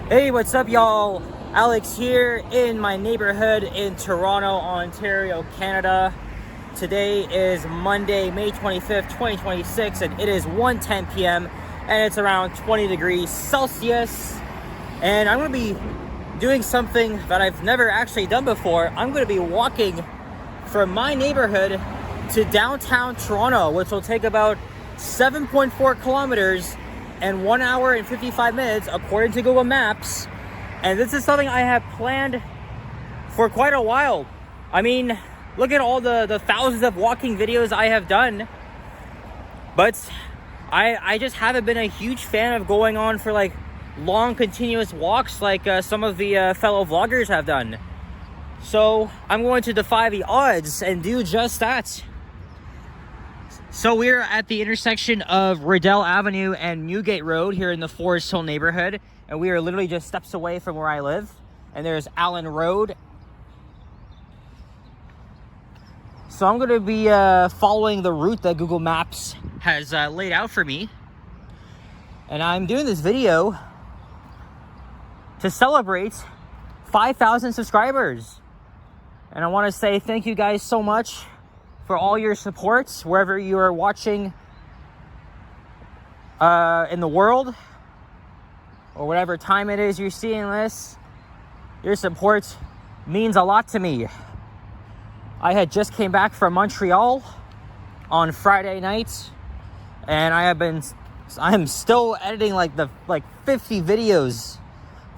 Hey, what's up, y'all? Alex here in my neighborhood in Toronto, Ontario, Canada. Today is Monday, May 25th, 2026, and it is 1:10 p.m. and it's around 20 degrees Celsius. And I'm going to be doing something that I've never actually done before. I'm going to be walking from my neighborhood to downtown Toronto, which will take about 7.4 kilometers and 1 hour and 55 minutes according to Google Maps. And this is something I have planned for quite a while. I mean, look at all the thousands of walking videos I have done, but I just haven't been a huge fan of going on for like long continuous walks like some of the fellow vloggers have done. So I'm going to defy the odds and do just that. So we're at the intersection of Riddell Avenue and Newgate Road here in the Forest Hill neighborhood. And we are literally just steps away from where I live. And there's Allen Road. So I'm going to be following the route that Google Maps has laid out for me. And I'm doing this video to celebrate 5,000 subscribers. And I want to say thank you guys so much for all your support wherever you are watching in the world, or whatever time it is you're seeing this. Your support means a lot to me. I had just came back from Montreal on Friday night, and I'm still editing like 50 videos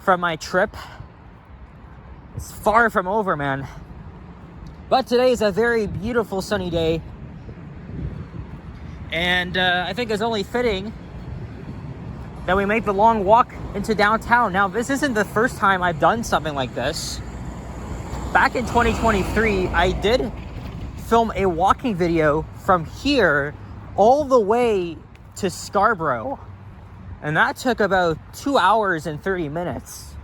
from my trip. It's far from over, man. But today is a very beautiful sunny day, and I think it's only fitting that we make the long walk into downtown. Now, this isn't the first time I've done something like this. Back in 2023, I did film a walking video from here all the way to Scarborough, and that took about 2 hours and 30 minutes.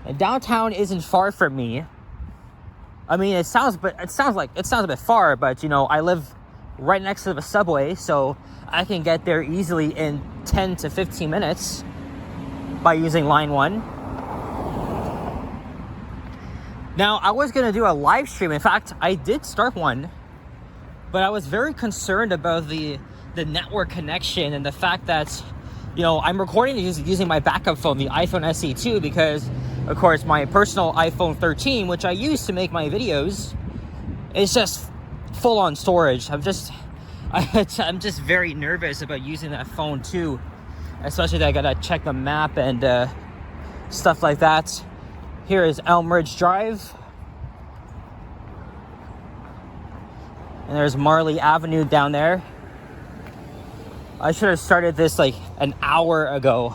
And downtown isn't far from me. I mean, it sounds a bit far, but you know, I live right next to the subway, so I can get there easily in 10 to 15 minutes by using line 1. Now, I was gonna do a live stream. In fact, I did start one, but I was very concerned about the network connection and the fact that, you know, I'm recording using my backup phone, the iPhone SE2, because of course, my personal iPhone 13, which I use to make my videos, is just full on storage. I'm just very nervous about using that phone too, especially that I gotta check the map and stuff like that. Here is Elm Ridge Drive, and there's Marley Avenue down there. I should have started this like an hour ago.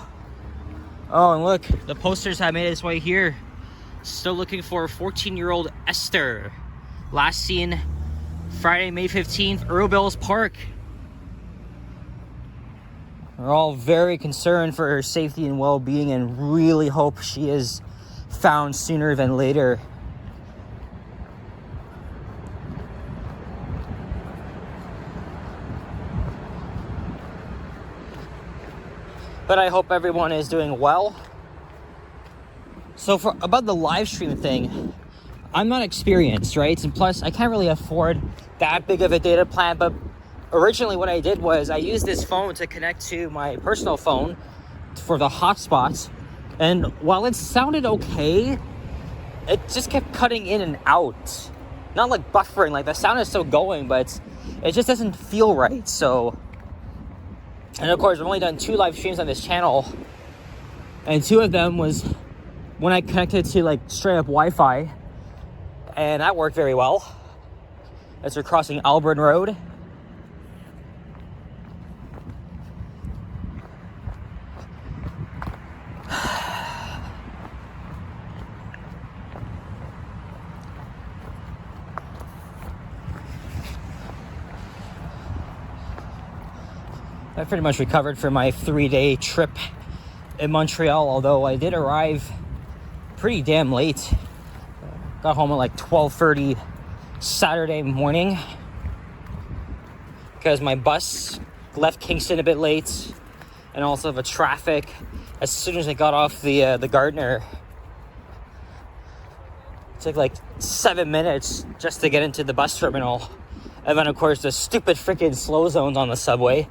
Oh, and look, the posters have made its way here. Still looking for 14-year-old Esther. Last seen Friday, May 15th, Earlbills Park. We're all very concerned for her safety and well-being and really hope she is found sooner than later. But I hope everyone is doing well. So about the live stream thing, I'm not experienced, right? And plus, I can't really afford that big of a data plan. But originally what I did was I used this phone to connect to my personal phone for the hotspot. And while it sounded okay, it just kept cutting in and out. Not like buffering, like the sound is still going, but it just doesn't feel right. So, and of course, I've only done 2 live streams on this channel, and 2 of them was when I connected to like straight up Wi-Fi, and that worked very well. As we're crossing Alburn Road. I pretty much recovered from my 3-day trip in Montreal, although I did arrive pretty damn late. Got home at like 12:30 Saturday morning because my bus left Kingston a bit late, and also the traffic. As soon as I got off the Gardner, it took like 7 minutes just to get into the bus terminal. And then, of course, the stupid freaking slow zones on the subway.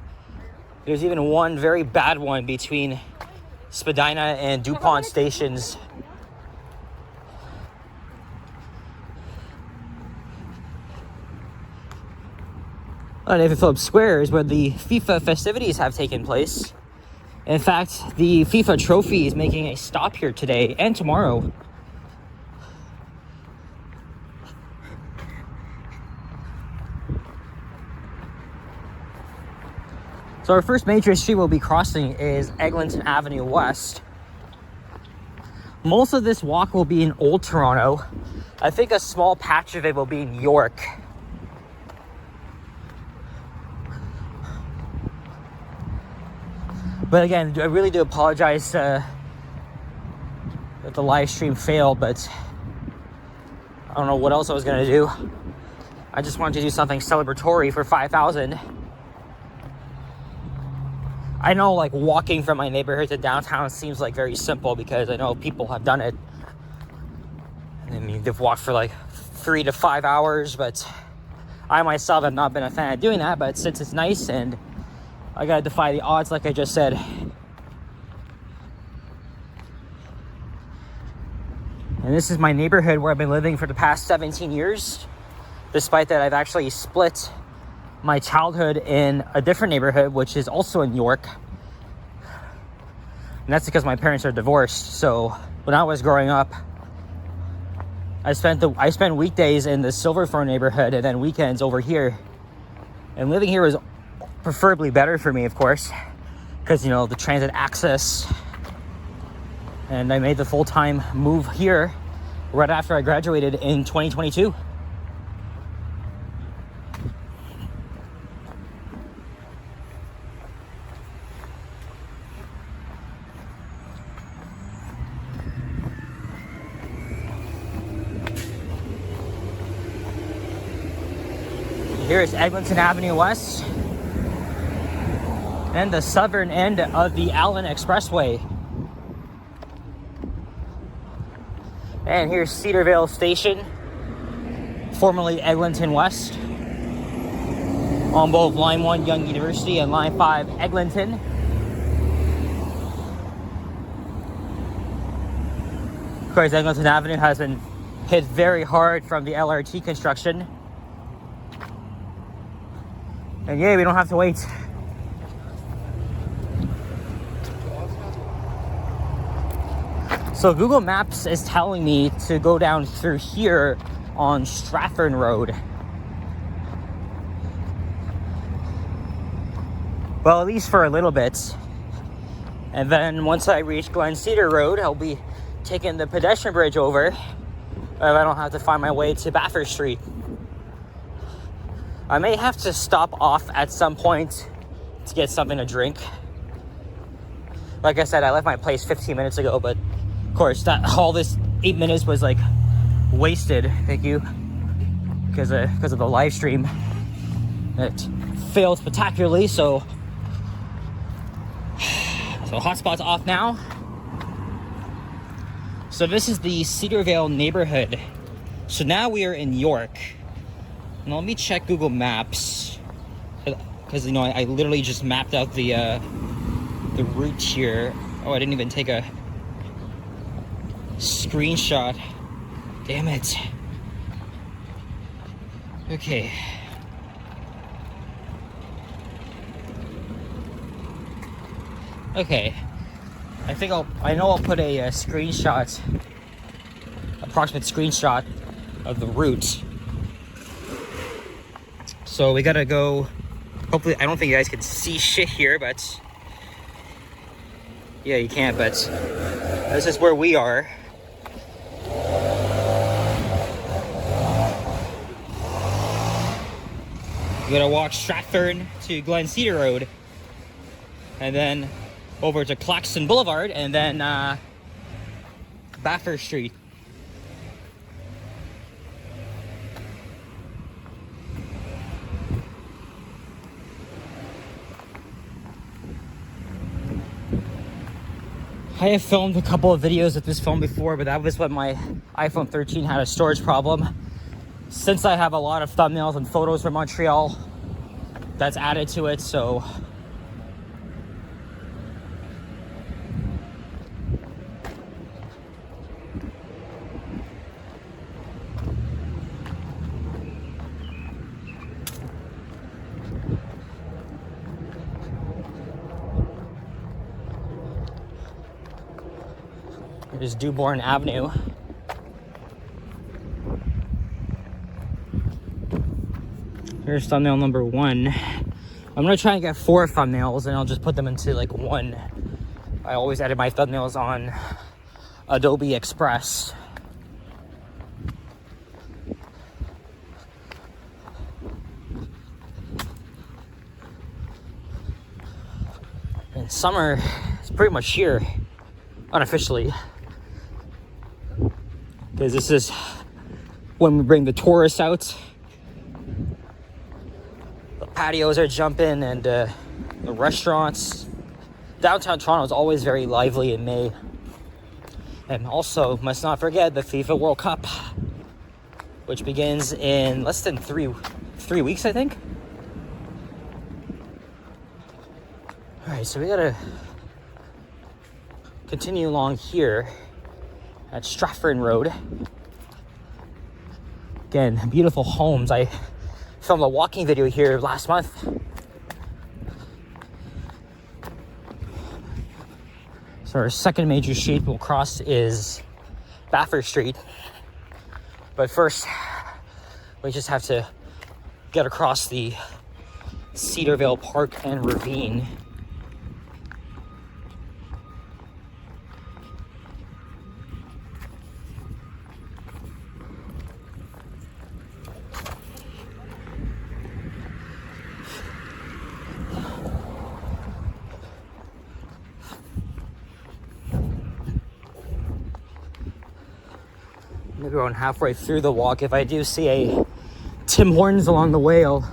There's even one very bad one between Spadina and DuPont stations. On Nathan Phillips Square is where the FIFA festivities have taken place. In fact, the FIFA trophy is making a stop here today and tomorrow. So our first major street we'll be crossing is Eglinton Avenue West. Most of this walk will be in Old Toronto. I think a small patch of it will be in York. But again, I really do apologize that the live stream failed, but I don't know what else I was gonna do. I just wanted to do something celebratory for 5,000. I know, like, walking from my neighborhood to downtown seems like very simple because I know people have done it. I mean, they've walked for like 3 to 5 hours, but I myself have not been a fan of doing that. But since it's nice and I gotta defy the odds, like I just said. And this is my neighborhood where I've been living for the past 17 years. Despite that, I've actually split my childhood in a different neighborhood, which is also in York. And that's because my parents are divorced. So when I was growing up, I spent weekdays in the Silver Fern neighborhood and then weekends over here. And living here was preferably better for me, of course, because, you know, the transit access. And I made the full-time move here right after I graduated in 2022. Here is Eglinton Avenue West and the southern end of the Allen Expressway. And here's Cedarvale Station, formerly Eglinton West, on both Line 1 Young University and Line 5 Eglinton. Of course, Eglinton Avenue has been hit very hard from the LRT construction. And yeah, we don't have to wait. So Google Maps is telling me to go down through here on Stratford Road. Well, at least for a little bit. And then once I reach Glen Cedar Road, I'll be taking the pedestrian bridge over. And I don't have to find my way to Bathurst Street. I may have to stop off at some point to get something to drink. Like I said, I left my place 15 minutes ago, but of course, all this 8 minutes was like wasted. Thank you, because of the live stream. It failed spectacularly. So hotspot's off now. So this is the Cedarvale neighborhood. So now we are in York. And let me check Google Maps, because, you know, I literally just mapped out the route here. Oh, I didn't even take a screenshot. Damn it. Okay. Okay. I know I'll put a screenshot, approximate screenshot of the route. So we gotta go, hopefully, I don't think you guys can see shit here, but yeah, you can't, but this is where we are. You gotta walk Stratford to Glen Cedar Road, and then over to Claxton Boulevard, and then Bathurst Street. I have filmed a couple of videos with this phone before, but that was when my iPhone 13 had a storage problem. Since I have a lot of thumbnails and photos from Montreal, that's added to it, so here's Dearborn Avenue. Here's thumbnail number 1. I'm gonna try and get 4 thumbnails and I'll just put them into like one. I always edit my thumbnails on Adobe Express. And summer is pretty much here, unofficially. Because this is when we bring the tourists out. The patios are jumping and the restaurants. Downtown Toronto is always very lively in May. And also, must not forget the FIFA World Cup, which begins in less than three weeks, I think. Alright, so we gotta continue along here at Stratford Road. Again, beautiful homes. I filmed a walking video here last month. So our second major street we'll cross is Baffert Street. But first, we just have to get across the Cedarvale Park and Ravine. Maybe around halfway through the walk, if I do see a Tim Hortons along the way, I'll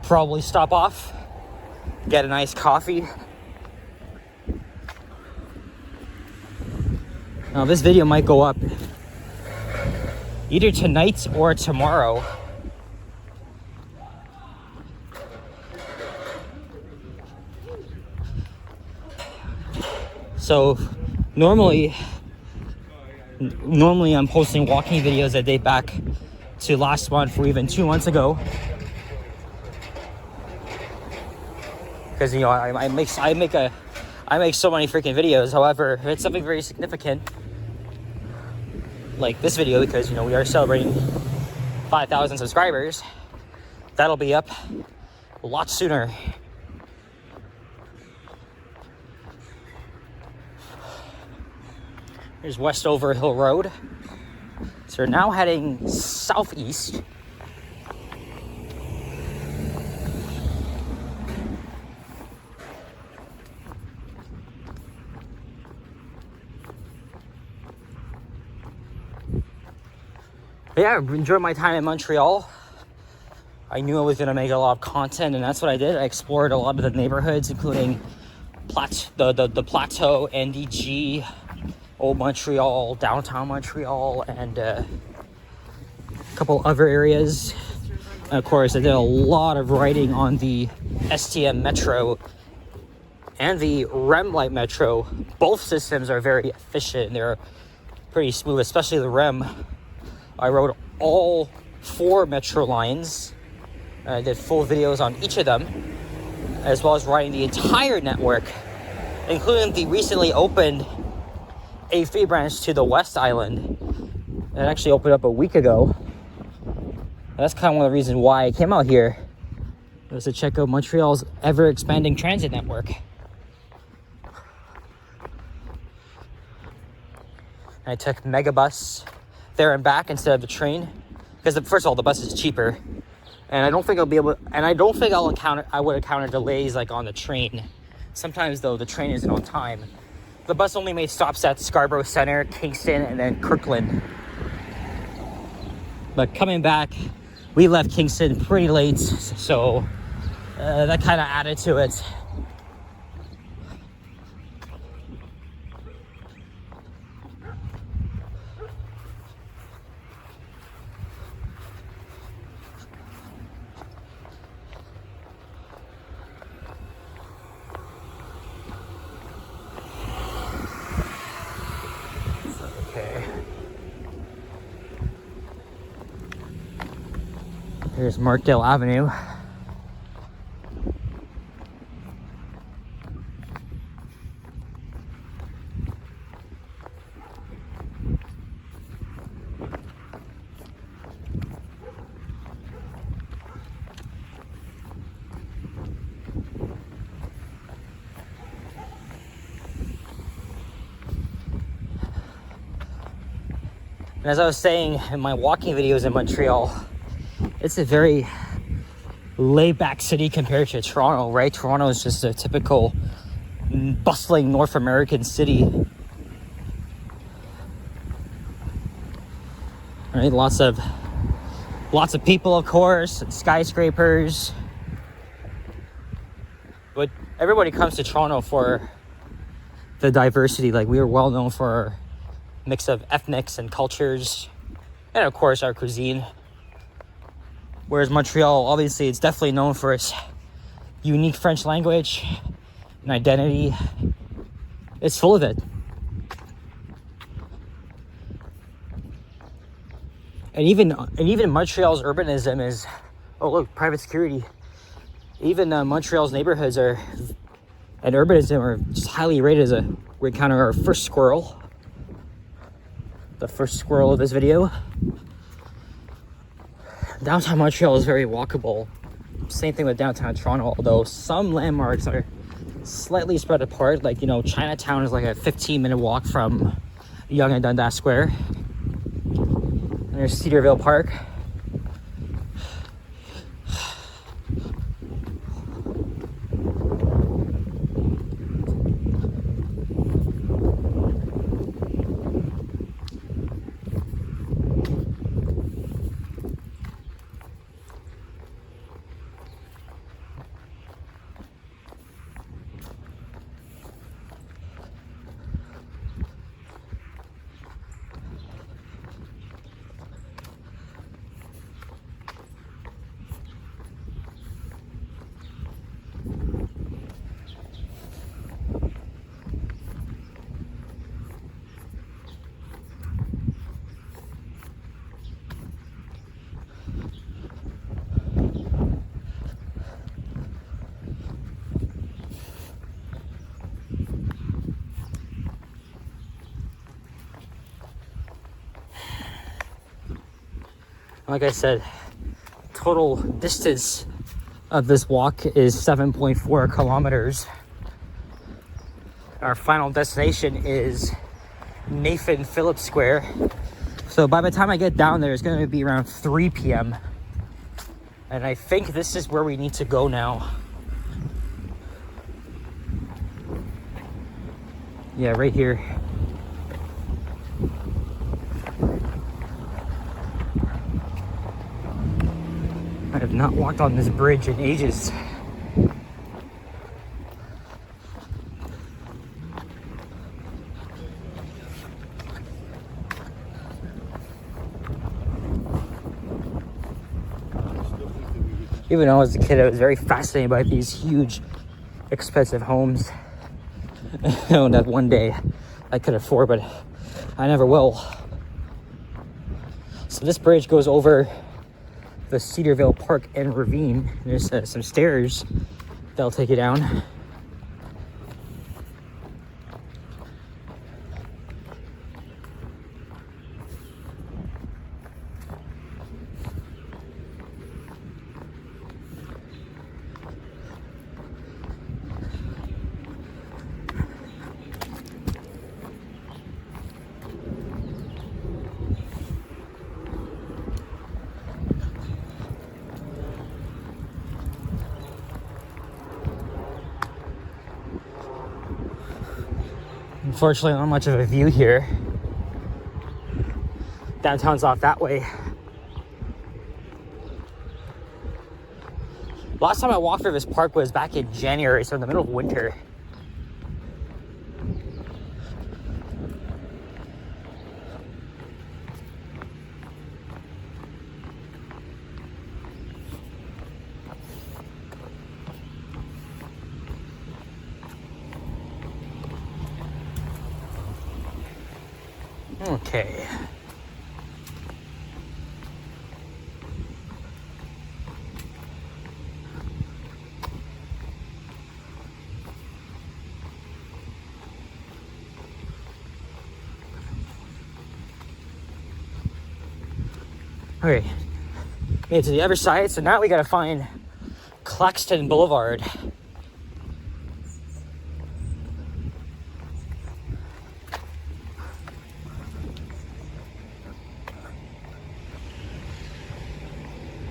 probably stop off, get a nice coffee. Now this video might go up either tonight or tomorrow. So normally I'm posting walking videos that date back to last month or even 2 months ago. Because, you know, I make so many freaking videos. However, if it's something very significant, like this video, because, you know, we are celebrating 5,000 subscribers, that'll be up a lot sooner. Here's Westover Hill Road. So we're now heading southeast. But yeah, I enjoyed my time in Montreal. I knew I was gonna make a lot of content, and that's what I did. I explored a lot of the neighborhoods, including the Plateau, NDG, Old Montreal, downtown Montreal, and a couple other areas. And of course, I did a lot of writing on the STM Metro and the REM Light Metro. Both systems are very efficient. They're pretty smooth, especially the REM. I wrote all 4 Metro lines. I did full videos on each of them, as well as writing the entire network, including the recently opened A3 branch to the West Island. It actually opened up a week ago. That's kind of one of the reasons why I came out here, was to check out Montreal's ever-expanding transit network. I took Megabus there and back instead of the train, because first of all, the bus is cheaper, and I don't think I would encounter delays like on the train. Sometimes though, the train isn't on time. The bus only made stops at Scarborough Centre, Kingston, and then Kirkland. But coming back, we left Kingston pretty late, so that kind of added to it. Here's Markdale Avenue. And as I was saying in my walking videos in Montreal, it's a very laid-back city compared to Toronto, right? Toronto is just a typical bustling North American city. Right? Lots of people, of course, and skyscrapers. But everybody comes to Toronto for the diversity. Like, we are well known for our mix of ethnics and cultures, and of course our cuisine. Whereas Montreal, obviously, it's definitely known for its unique French language and identity. It's full of it. And even Montreal's urbanism is, oh look, private security. Even Montreal's neighborhoods and urbanism are just highly rated. As we encounter our first squirrel. The first squirrel of this video. Downtown Montreal is very walkable. Same thing with downtown Toronto, although some landmarks are slightly spread apart. Like, you know, Chinatown is like a 15-minute walk from Yonge and Dundas Square. And there's Cedarville Park. Like I said, total distance of this walk is 7.4 kilometers. Our final destination is Nathan Phillips Square. So by the time I get down there, it's going to be around 3 p.m. And I think this is where we need to go now. Yeah, right here. I have not walked on this bridge in ages. Even though I was a kid, I was very fascinated by these huge, expensive homes. You know, that one day I could afford, but I never will. So this bridge goes over the Cedarville Park and Ravine. There's some stairs that'll take you down. Unfortunately, not much of a view here. Downtown's off that way. Last time I walked through this park was back in January, so in the middle of winter. Okay. Okay, made it to the other side, so now we gotta find Claxton Boulevard.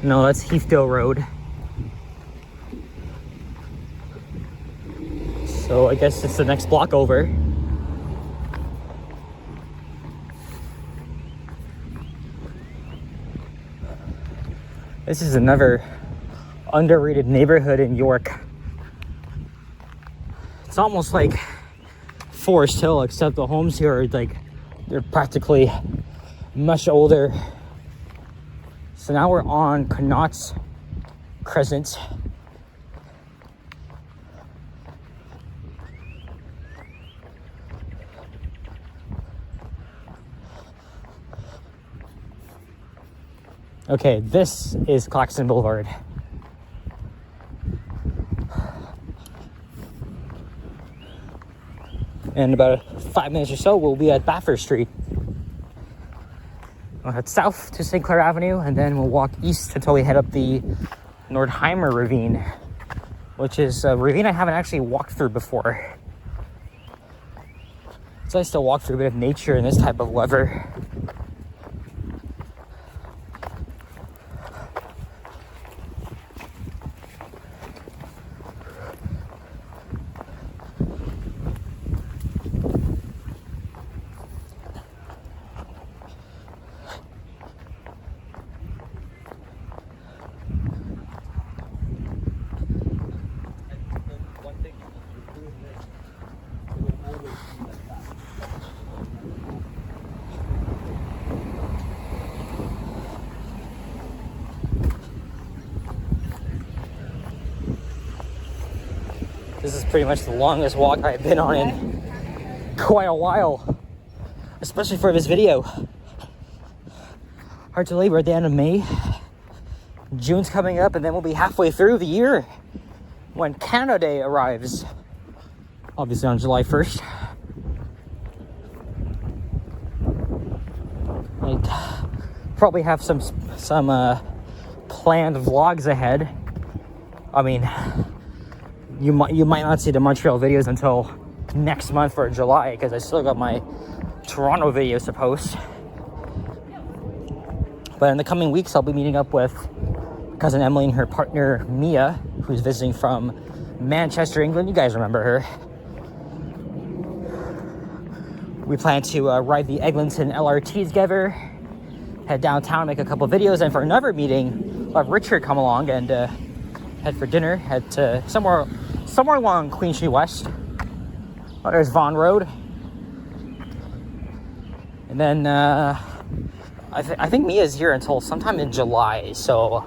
No, that's Heathdale Road. So I guess it's the next block over. This is another underrated neighborhood in York. It's almost like Forest Hill, except the homes here are like, they're practically much older. So now we're on Connaught's Crescent. Okay, this is Claxton Boulevard. In about 5 minutes or so, we'll be at Bathurst Street. We'll head south to St. Clair Avenue, and then we'll walk east until we head up the Nordheimer Ravine, which is a ravine I haven't actually walked through before. It's nice to walk through a bit of nature in this type of weather. This is pretty much the longest walk I've been on in quite a while, especially for this video. Hard to believe we're at the end of May. June's coming up, and then we'll be halfway through the year when Canada Day arrives, obviously on July 1st. I'd probably have some planned vlogs ahead. I mean, you might not see the Montreal videos until next month for July, because I still got my Toronto videos to post. But in the coming weeks, I'll be meeting up with cousin Emily and her partner Mia, who's visiting from Manchester, England. You guys remember her. We plan to ride the Eglinton LRT together, head downtown, make a couple videos, and for another meeting, we'll have Richard come along and head for dinner, head to somewhere along Queen Street West. Oh, there's Vaughan Road. And then I think Mia's here until sometime in July, so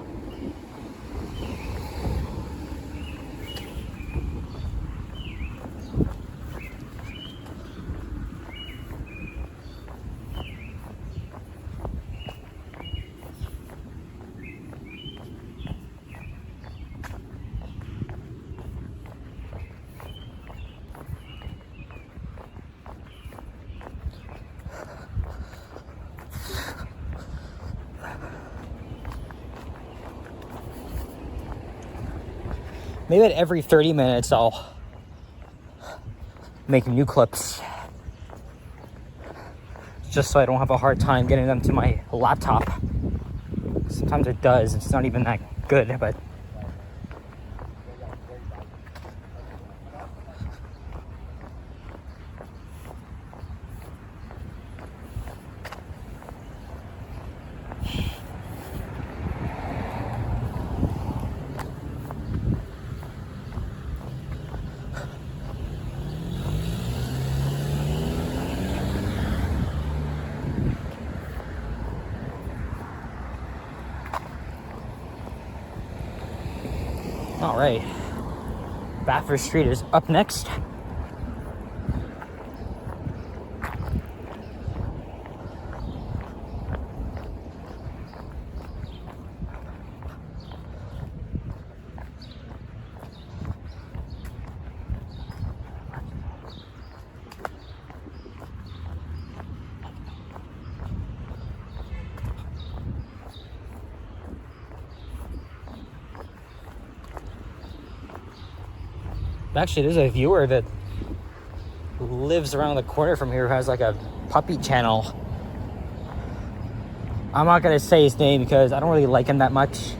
maybe at every 30 minutes I'll make new clips, just so I don't have a hard time getting them to my laptop. Sometimes it does, it's not even that good, but all right. Bathurst Street is up next. Actually, there's a viewer that lives around the corner from here who has like a puppy channel. I'm not gonna say his name because I don't really like him that much.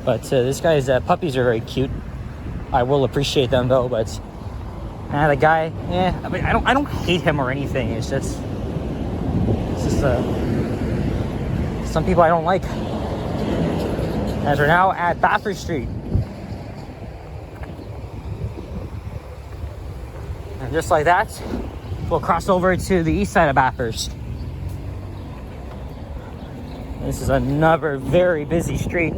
But this guy's puppies are very cute. I will appreciate them though, but the guy, I mean, I don't hate him or anything. It's just some people I don't like. As we're now at Bathurst Street. And just like that, we'll cross over to the east side of Bathurst. This is another very busy street.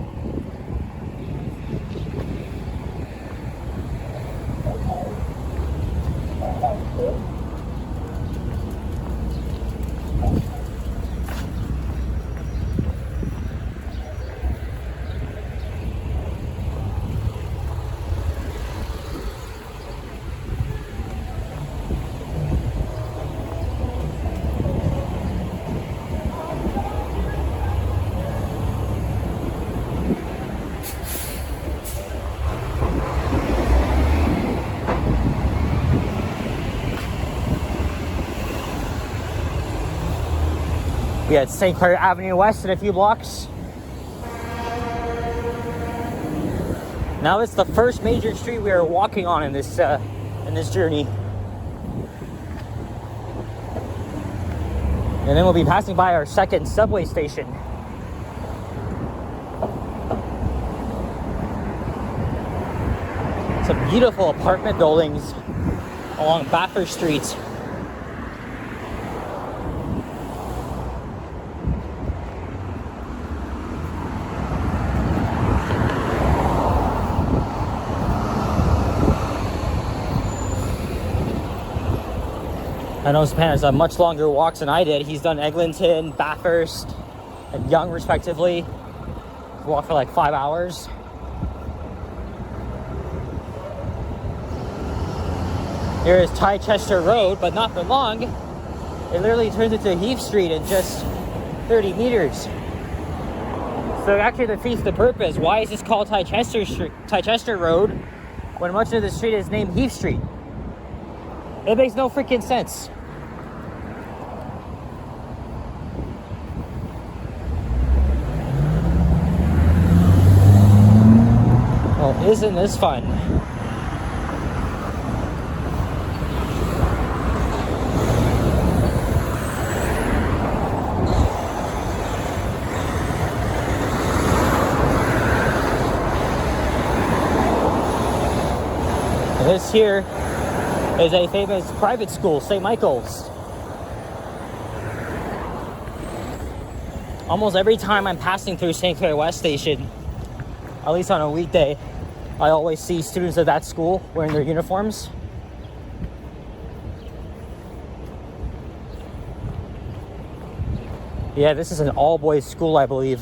We had St. Clair Avenue West in a few blocks. Now it's the first major street we are walking on in this journey. And then we'll be passing by our second subway station. Some beautiful apartment buildings along Bathurst Street. I know Span has much longer walks than I did. He's done Eglinton, Bathurst, and Young, respectively. Walked for like 5 hours. Here is Chichester Road, but not for long. It literally turns into Heath Street in just 30 meters. So it actually defeats the purpose. Why is this called Chichester Road when much of the street is named Heath Street? It makes no freaking sense. Well, isn't this fun? This here is a famous private school, St. Michael's. Almost every time I'm passing through St. Clair West Station, at least on a weekday, I always see students of that school wearing their uniforms. Yeah, this is an all-boys school, I believe.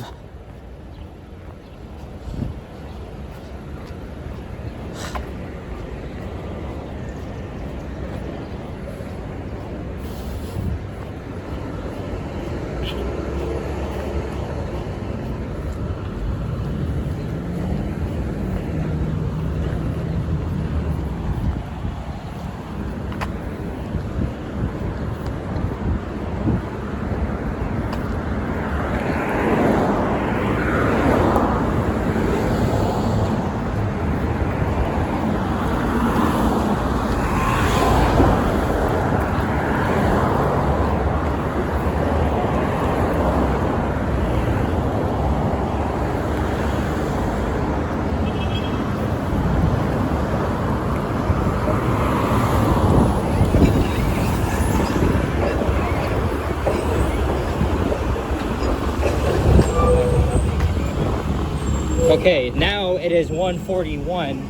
Okay, now it is 1:41.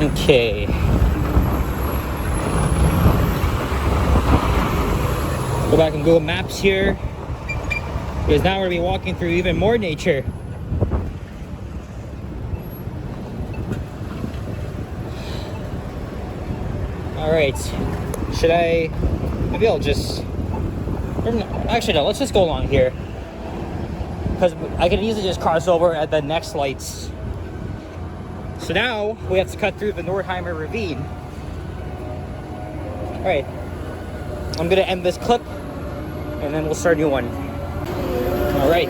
Okay. Go back and Google Maps here, because now we're gonna be walking through even more nature. Alright. Should I... Maybe I'll just... Actually, no. Let's just go along here. Because I can easily just cross over at the next lights. So now, we have to cut through the Nordheimer Ravine. Alright. I'm going to end this clip. And then we'll start a new one. Alright.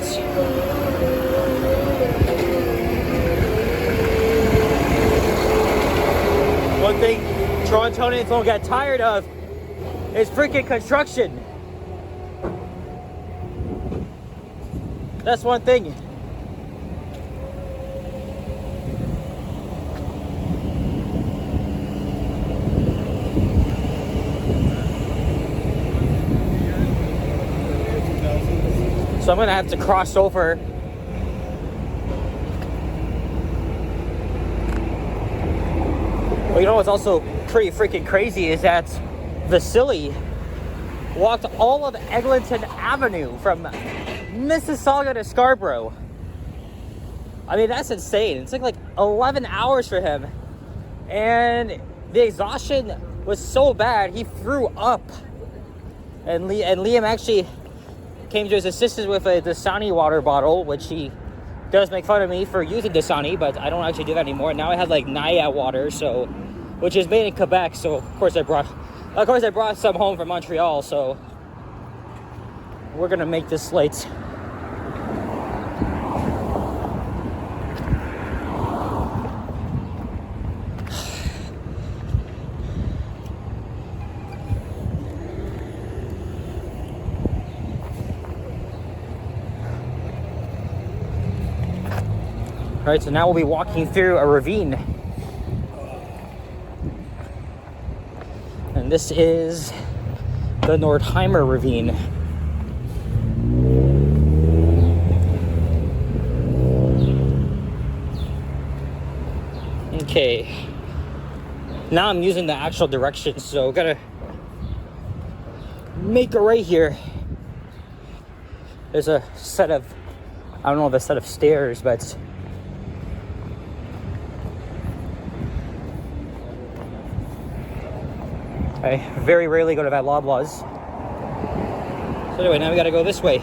One thing Torontonians don't get tired of is freaking construction. That's one thing. So I'm gonna have to cross over. Well, you know what's also pretty freaking crazy is that Vasily walked all of Eglinton Avenue from Mississauga to Scarborough. I mean, that's insane. It's like 11 hours for him. And the exhaustion was so bad, he threw up. And Liam actually came to his assistance with a Dasani water bottle, which he does make fun of me for using Dasani, but I don't actually do that anymore. Now I have like Naya water, so which is made in Quebec. So of course I brought some home from Montreal. So we're gonna make this late. All right, so now we'll be walking through a ravine. And this is the Nordheimer Ravine. Okay. Now I'm using the actual directions, so gotta make a right here. There's a set of, I don't know if a set of stairs, but I very rarely go to that Loblaws. So anyway, now we gotta go this way.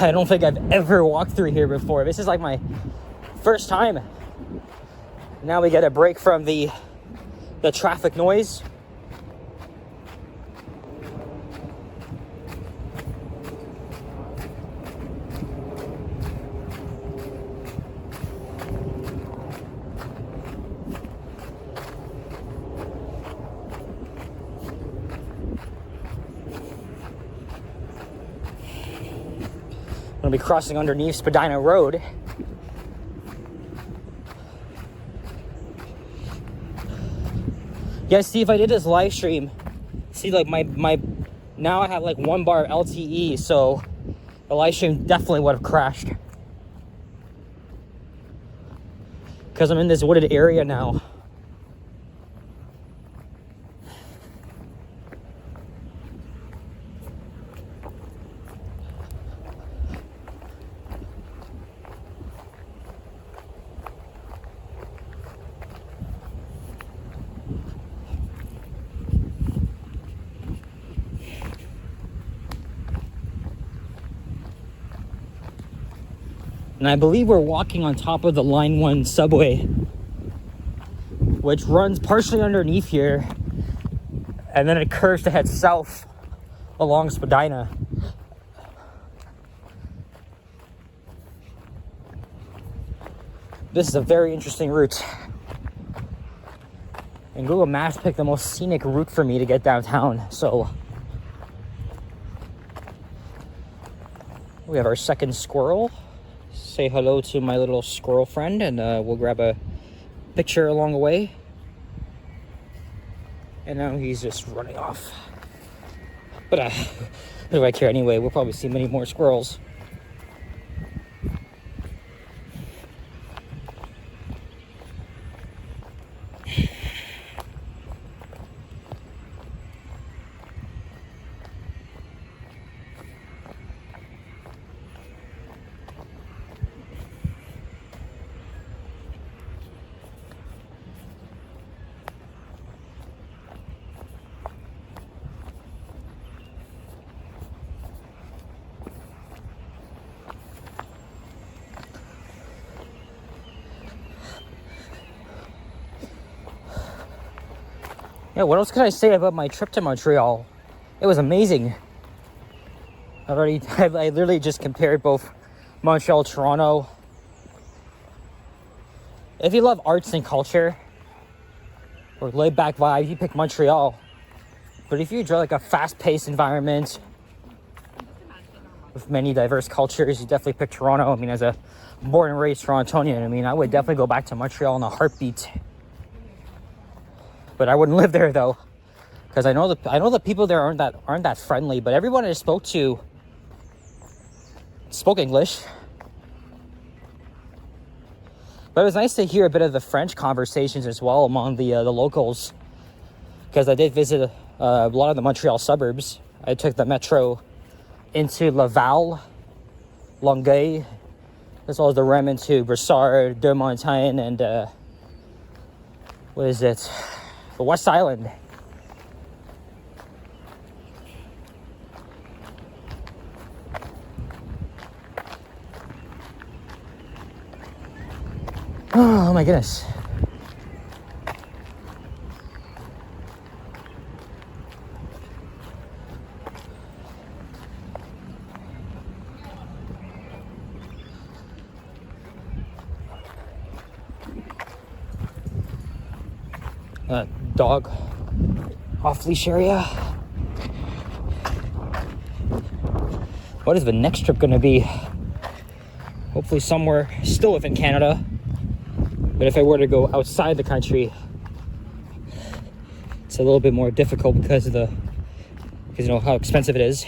I don't think I've ever walked through here before. This is like my first time. Now we get a break from the traffic noise. I'm gonna be crossing underneath Spadina Road. Yeah, see, if I did this live stream, see, like my now I have like 1 bar of LTE, so the live stream definitely would have crashed. Because I'm in this wooded area now. And I believe we're walking on top of the Line 1 subway, which runs partially underneath here, and then it curves to head south along Spadina. This is a very interesting route. And Google Maps picked the most scenic route for me to get downtown, so we have our second squirrel. Say hello to my little squirrel friend, and we'll grab a picture along the way. And now he's just running off. But what do I care anyway? We'll probably see many more squirrels. Yeah, what else can I say about my trip to Montreal? It was amazing. I literally just compared both Montreal, Toronto. If you love arts and culture or laid back vibe, you pick Montreal. But if you enjoy like a fast-paced environment with many diverse cultures, you definitely pick Toronto. I mean, as a born and raised Torontonian, I mean, I would definitely go back to Montreal in a heartbeat. But I wouldn't live there though, because I know the people there aren't that friendly. But everyone I spoke to spoke English. But it was nice to hear a bit of the French conversations as well among the locals, because I did visit a lot of the Montreal suburbs. I took the metro into Laval, Longueuil, as well as the REM into Brossard, Deux Montagnes, and the West Island. Oh my goodness. Dog off leash area. What is the next trip going to be? Hopefully somewhere still within Canada. But if I were to go outside the country, it's a little bit more difficult because you know how expensive it is.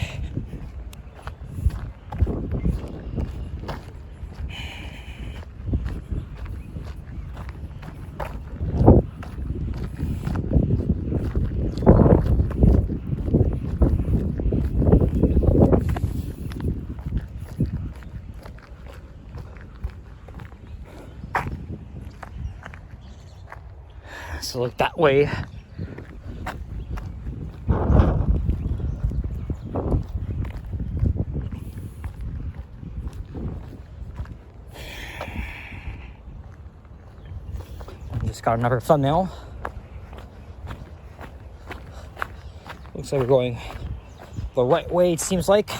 So look that way. Just got another thumbnail. Looks like we're going the right way, it seems like.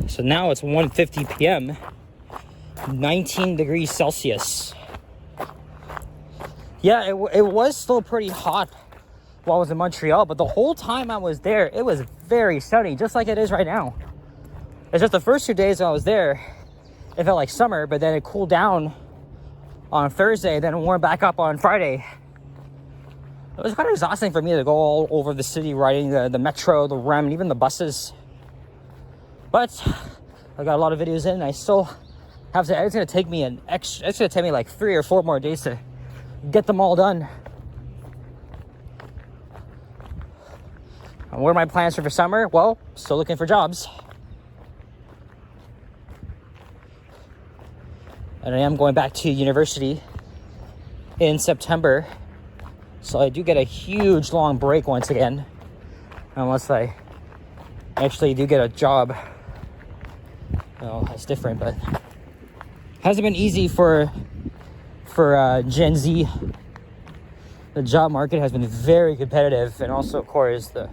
So now it's 1:50 p.m., 19 degrees Celsius. Yeah, it was still pretty hot while I was in Montreal, but the whole time I was there, it was very sunny, just like it is right now. It's just the first 2 days I was there, it felt like summer, but then it cooled down on Thursday, then it warmed back up on Friday. It was kind of exhausting for me to go all over the city riding the metro, the REM, and even the buses. But I got a lot of videos in, and I still have to. It's gonna take me like 3 or 4 more days to get them all done. And what are my plans for summer? Well, still looking for jobs. And I am going back to university in September. So I do get a huge long break once again. Unless I actually do get a job. Well, that's different, but hasn't been easy for Gen Z. The job market has been very competitive, and also, of course, the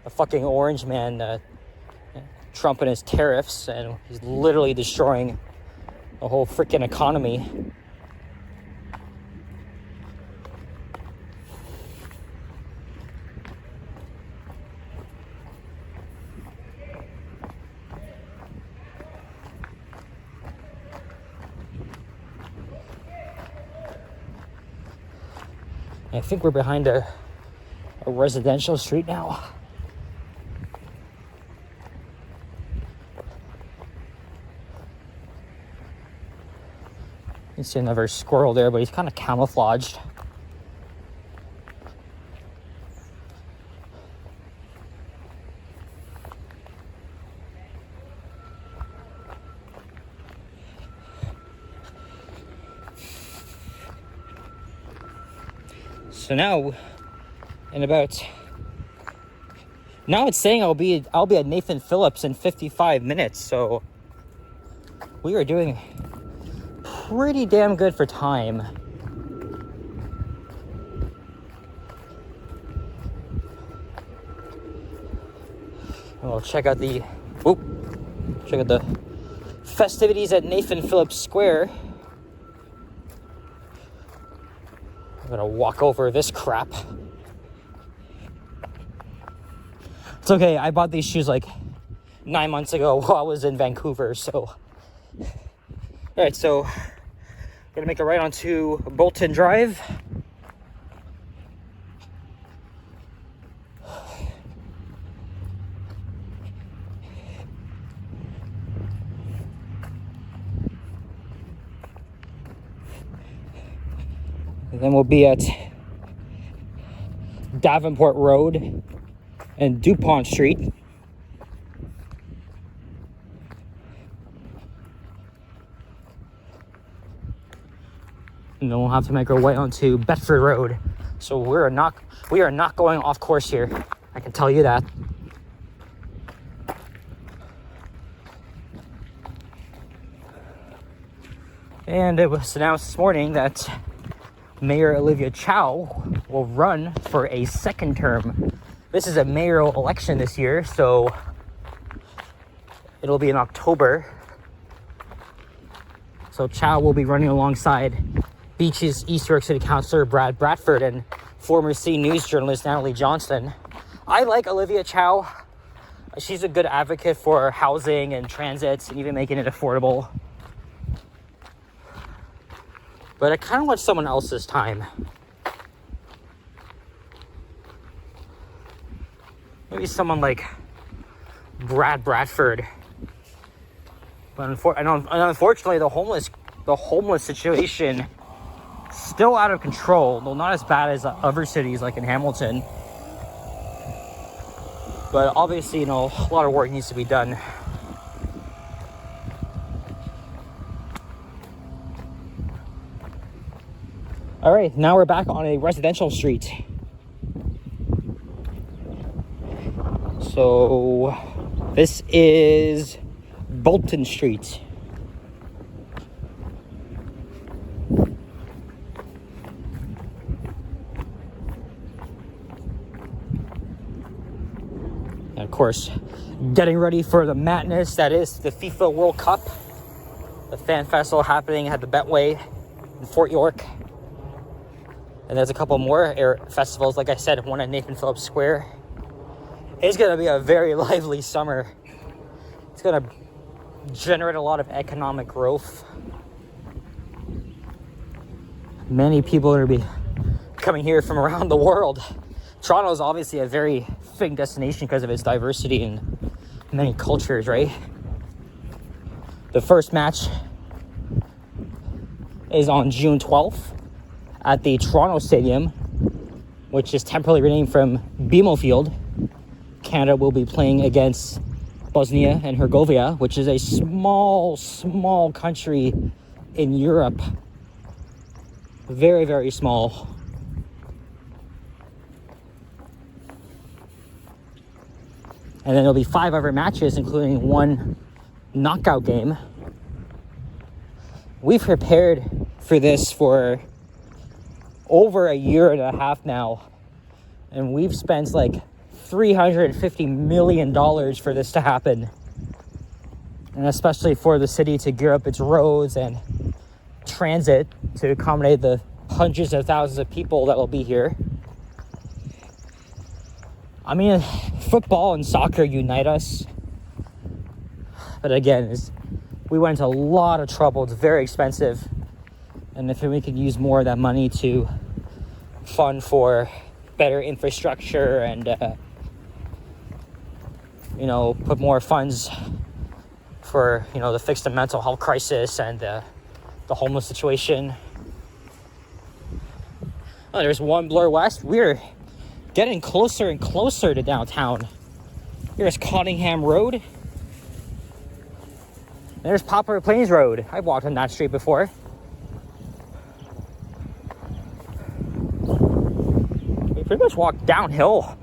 fucking orange man, Trump and his tariffs, and he's literally destroying the whole freaking economy. I think we're behind a residential street now. You see another squirrel there, but he's kind of camouflaged. So now, in about Now it's saying I'll be at Nathan Phillips in 55 minutes, so we are doing pretty damn good for time. We'll check out the festivities at Nathan Phillips Square. I'm gonna walk over this crap. It's okay, I bought these shoes like 9 months ago while I was in Vancouver, so. Alright, so gonna make a right onto Bolton Drive. And then we'll be at Davenport Road and DuPont Street. And then we'll have to make our way onto Bedford Road. So we are not going off course here. I can tell you that. And it was announced this morning that Mayor Olivia Chow will run for a second term. This is a mayoral election this year, so it'll be in October. So Chow will be running alongside Beach's East York City Councillor Brad Bradford and former C News journalist Natalie Johnston. I like Olivia Chow. She's a good advocate for housing and transit and even making it affordable. But I kind of want someone else's time. Maybe someone like Brad Bradford. But unfortunately, the homeless situation still out of control. Though not as bad as other cities like in Hamilton. But obviously, a lot of work needs to be done. All right, now we're back on a residential street. So this is Bolton Street. And of course, getting ready for the madness that is the FIFA World Cup. The fan festival happening at the Betway in Fort York. And there's a couple more festivals, like I said, one at Nathan Phillips Square. It's going to be a very lively summer. It's going to generate a lot of economic growth. Many people are going to be coming here from around the world. Toronto is obviously a very big destination because of its diversity and many cultures, right? The first match is on June 12th. At the Toronto Stadium, which is temporarily renamed from BMO Field. Canada will be playing against Bosnia and Herzegovina, which is a small country in Europe. Very, very small. And then there'll be 5 other matches, including one knockout game. We've prepared for this for over a year and a half now, and we've spent like $350 million for this to happen, and especially for the city to gear up its roads and transit to accommodate the hundreds of thousands of people that will be here. I mean, football and soccer unite us, but again, we went into a lot of trouble. It's very expensive, and if we could use more of that money to fund for better infrastructure and put more funds for the fix the mental health crisis and the homeless situation. Oh, there's One Bloor West. We're getting closer and closer to downtown. Here's Cottingham Road. There's Poplar Plains Road. I've walked on that street before. We pretty much walk downhill.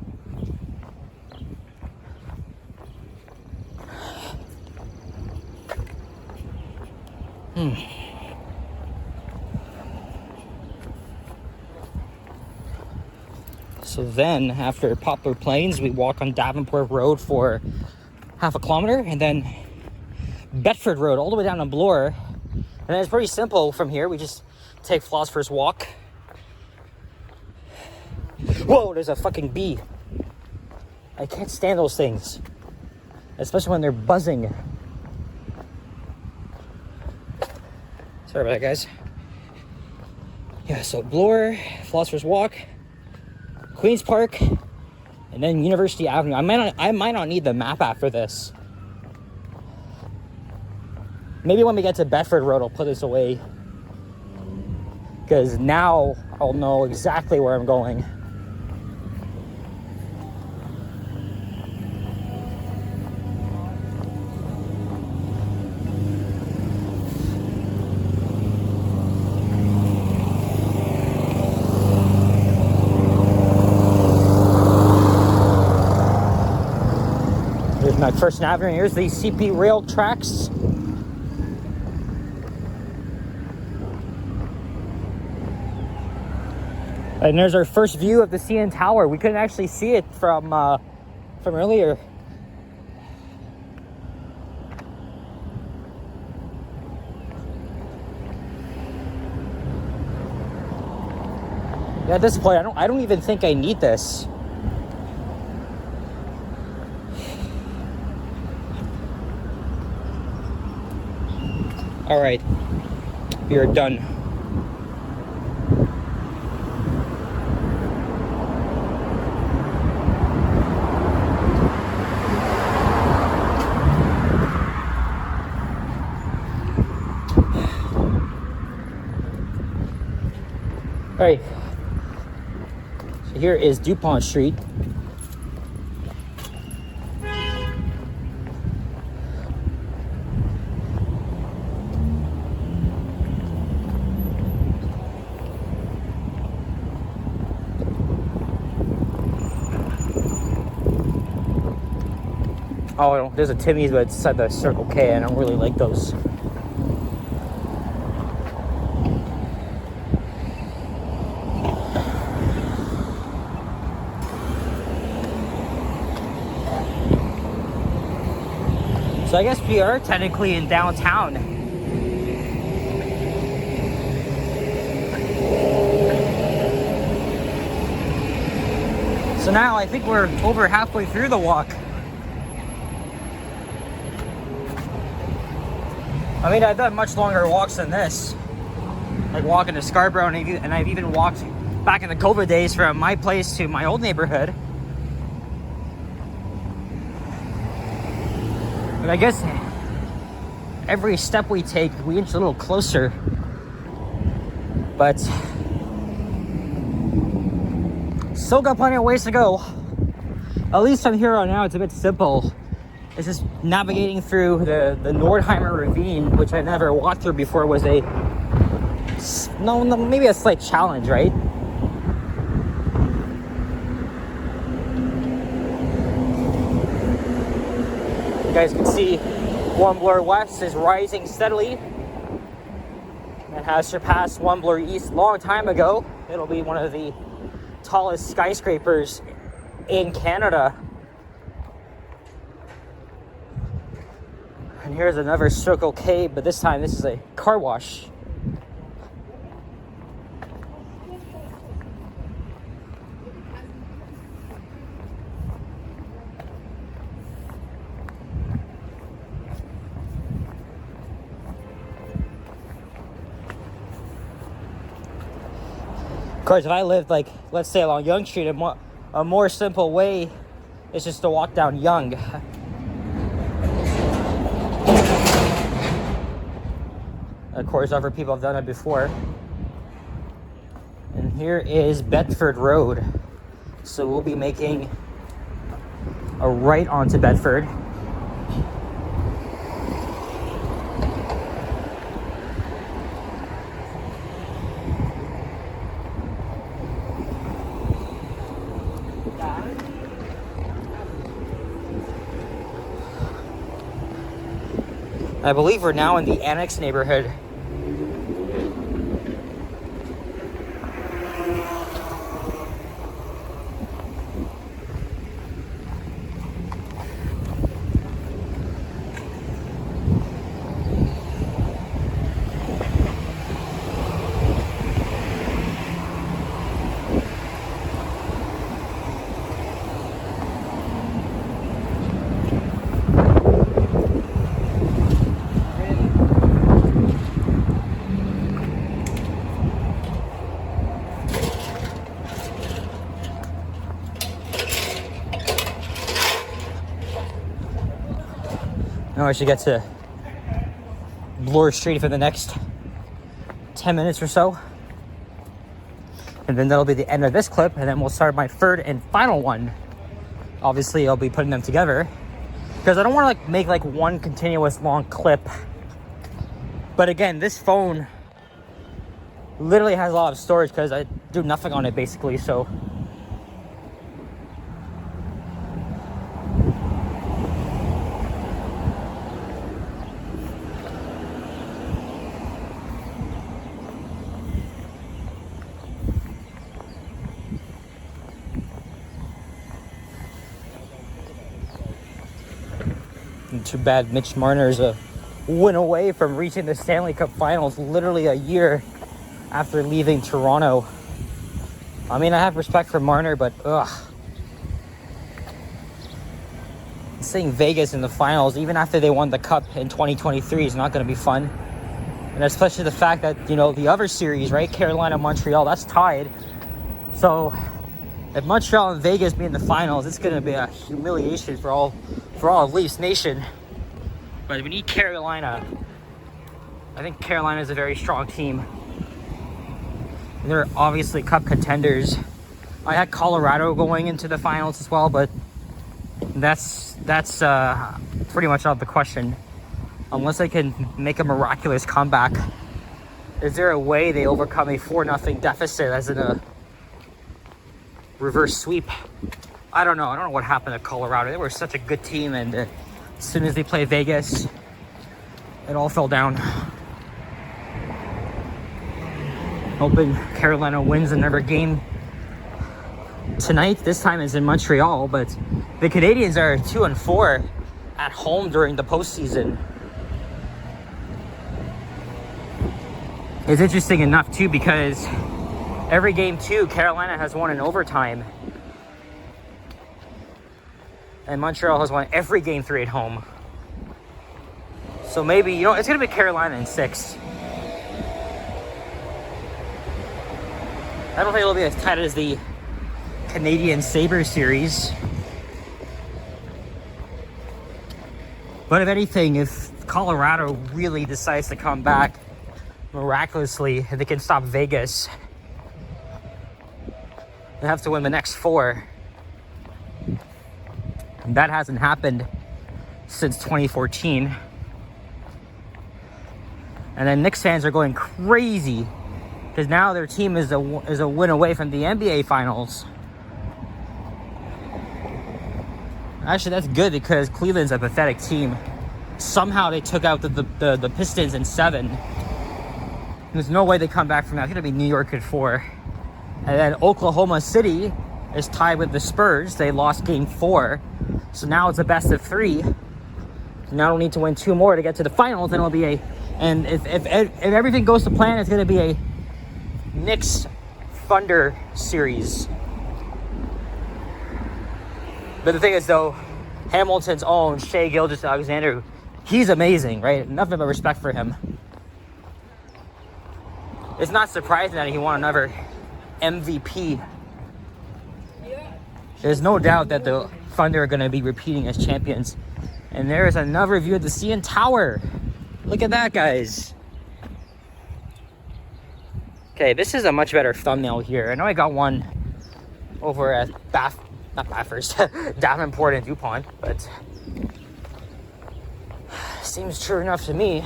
So then, after Poplar Plains, we walk on Davenport Road for half a kilometer, and then Bedford Road all the way down to Bloor. And it's pretty simple from here. We just take Philosopher's Walk. Whoa, there's a fucking bee. I can't stand those things, especially when they're buzzing. Sorry about that, guys. Yeah, so Bloor, Philosopher's Walk, Queen's Park, and then University Avenue. I might not need the map after this. Maybe when we get to Bedford Road, I'll put this away, because now I'll know exactly where I'm going. There's McPherson Avenue. Here's the CP rail tracks. And there's our first view of the CN Tower. We couldn't actually see it from earlier. Yeah, at this point, I don't even think I need this. All right, we are done. All right, so here is DuPont Street. Oh, there's a Timmy's, but it's inside the Circle K. I don't really like those. So I guess we are technically in downtown. So now I think we're over halfway through the walk. I mean, I've done much longer walks than this. Like walking to Scarborough, and I've even walked back in the COVID days from my place to my old neighborhood. But I guess every step we take, we inch a little closer. But still got plenty of ways to go. At least from here on out, it's a bit simple. It's just navigating through the Nordheimer Ravine, which I never walked through before, was maybe a slight challenge, right? You guys can see One Bloor West is rising steadily and has surpassed One Bloor East a long time ago. It'll be one of the tallest skyscrapers in Canada. And here's another Circle K, but this time this is a car wash. Of course, if I lived, like, let's say along Yonge Street, a more simple way is just to walk down Yonge. Of course, other people have done it before. And here is Bedford Road. So we'll be making a right onto Bedford. I believe we're now in the Annex neighborhood. Now I should get to Bloor Street for the next 10 minutes or so. And then that'll be the end of this clip, and then we'll start my third and final one. Obviously, I'll be putting them together because I don't want to make one continuous long clip. But again, this phone literally has a lot of storage because I do nothing on it basically, so. And too bad Mitch Marner's a win away from reaching the Stanley Cup Finals literally a year after leaving Toronto. I mean, I have respect for Marner, but seeing Vegas in the finals, even after they won the Cup in 2023, is not going to be fun. And especially the fact that, you know, the other series, right, Carolina, Montreal, that's tied. So if Montreal and Vegas be in the finals, it's going to be a humiliation for all of Leafs Nation. But we need Carolina. I think Carolina is a very strong team. They're obviously Cup contenders. I had Colorado going into the finals as well, but that's pretty much out of the question. Unless they can make a miraculous comeback. Is there a way they overcome a 4-0 deficit as in a reverse sweep? I don't know. I don't know what happened to Colorado. They were such a good team, and as soon as they played Vegas, it all fell down. Hoping Carolina wins another game tonight. This time is in Montreal, but the Canadiens are 2-4 at home during the postseason. It's interesting enough too because every game too, Carolina has won in overtime. And Montreal has won every game 3 at home. So maybe, you know, it's going to be Carolina in 6. I don't think it'll be as tight as the Canadian Sabres series. But if anything, if Colorado really decides to come back miraculously, and they can stop Vegas, they have to win the next 4. And that hasn't happened since 2014. And then Knicks fans are going crazy because now their team is a win away from the NBA Finals. Actually, that's good because Cleveland's a pathetic team. Somehow they took out the Pistons in 7. There's no way they come back from that. It's going to be New York at 4. And then Oklahoma City is tied with the Spurs. They lost game 4. So now it's a best of 3. So now we'll need to win 2 more to get to the finals. Then it'll be a... And if everything goes to plan, it's going to be a Knicks Thunder series. But the thing is, though, Hamilton's own Shai Gilgeous-Alexander, he's amazing, right? Nothing but respect for him. It's not surprising that he won another MVP. There's no doubt that the Thunder are going to be repeating as champions. And there is another view of the CN Tower. Look at that, guys. Okay, this is a much better thumbnail here. I know I got one over at Davenport and DuPont, but seems true enough to me.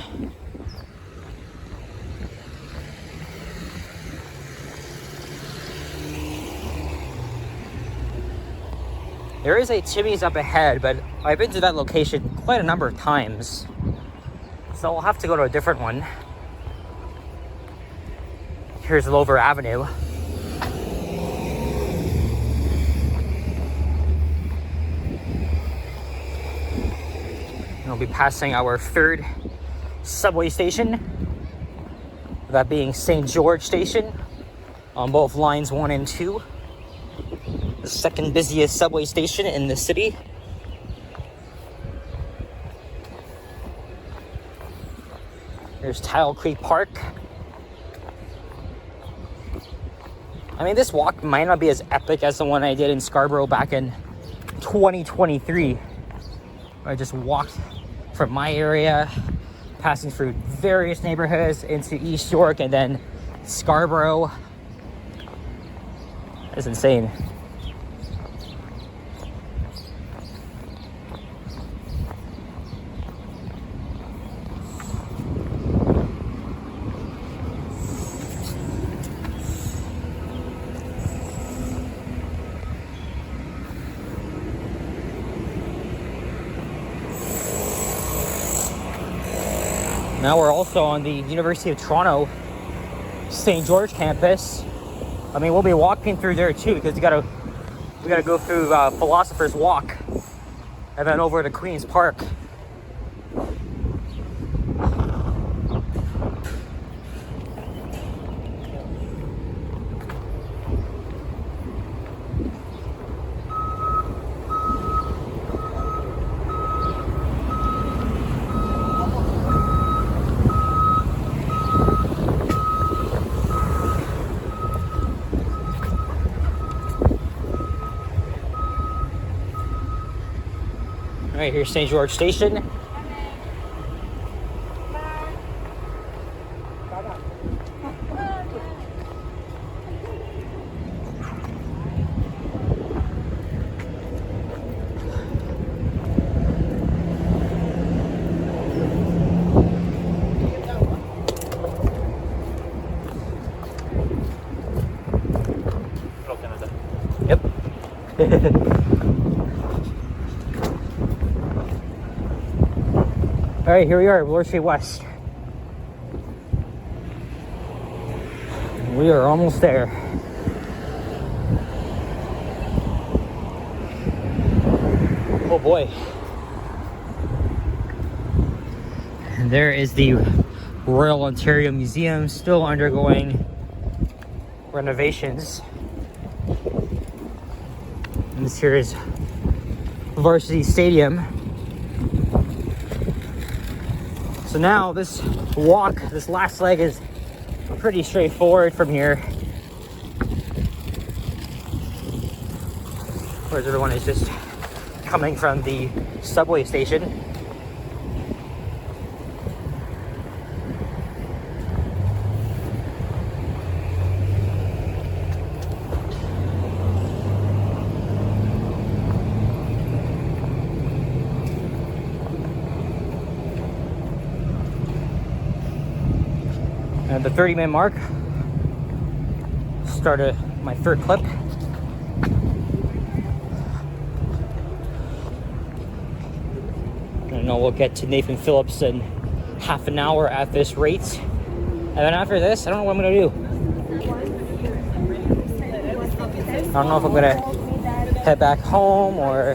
There is a Timmy's up ahead, but I've been to that location quite a number of times. So I'll have to go to a different one. Here's Lover Avenue. And we'll be passing our 3rd subway station. That being St. George Station on both lines 1 and 2. The 2nd busiest subway station in the city. There's Tile Creek Park. I mean, this walk might not be as epic as the one I did in Scarborough back in 2023. I just walked from my area, passing through various neighborhoods into East York and then Scarborough. That's insane. Now we're also on the University of Toronto St. George campus. I mean, we'll be walking through there too, because we gotta go through Philosopher's Walk and then over to Queen's Park. Right here, St. George Station. Yep. All right, here we are, Bloor Street West. We are almost there. Oh boy. And there is the Royal Ontario Museum, still undergoing renovations. And this here is Varsity Stadium. So now this walk, this last leg is pretty straightforward from here. Whereas everyone is just coming from the subway station. At the 30-minute mark, started my third clip. I know we'll get to Nathan Phillips in half an hour at this rate. And then after this, I don't know what I'm gonna do. I don't know if I'm gonna head back home or,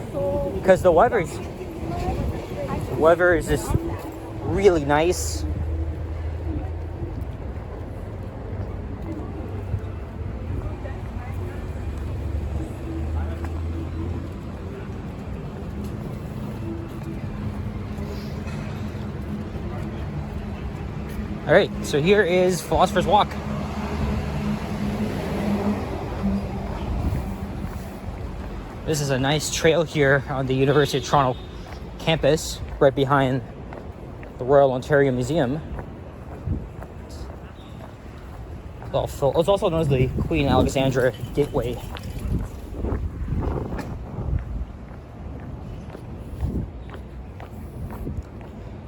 because the weather is just really nice. All right, so here is Philosopher's Walk. This is a nice trail here on the University of Toronto campus, right behind the Royal Ontario Museum. It's also known as the Queen Alexandra Gateway.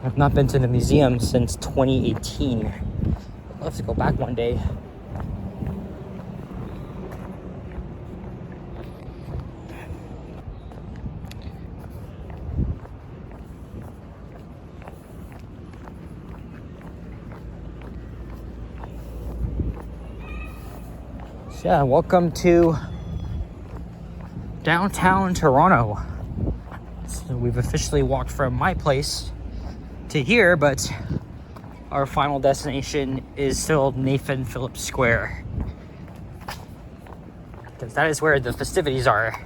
I've not been to the museum since 2018. I'd love to go back one day. So yeah, welcome to downtown Toronto. So we've officially walked from my place to here, but our final destination is still Nathan Phillips Square, because that is where the festivities are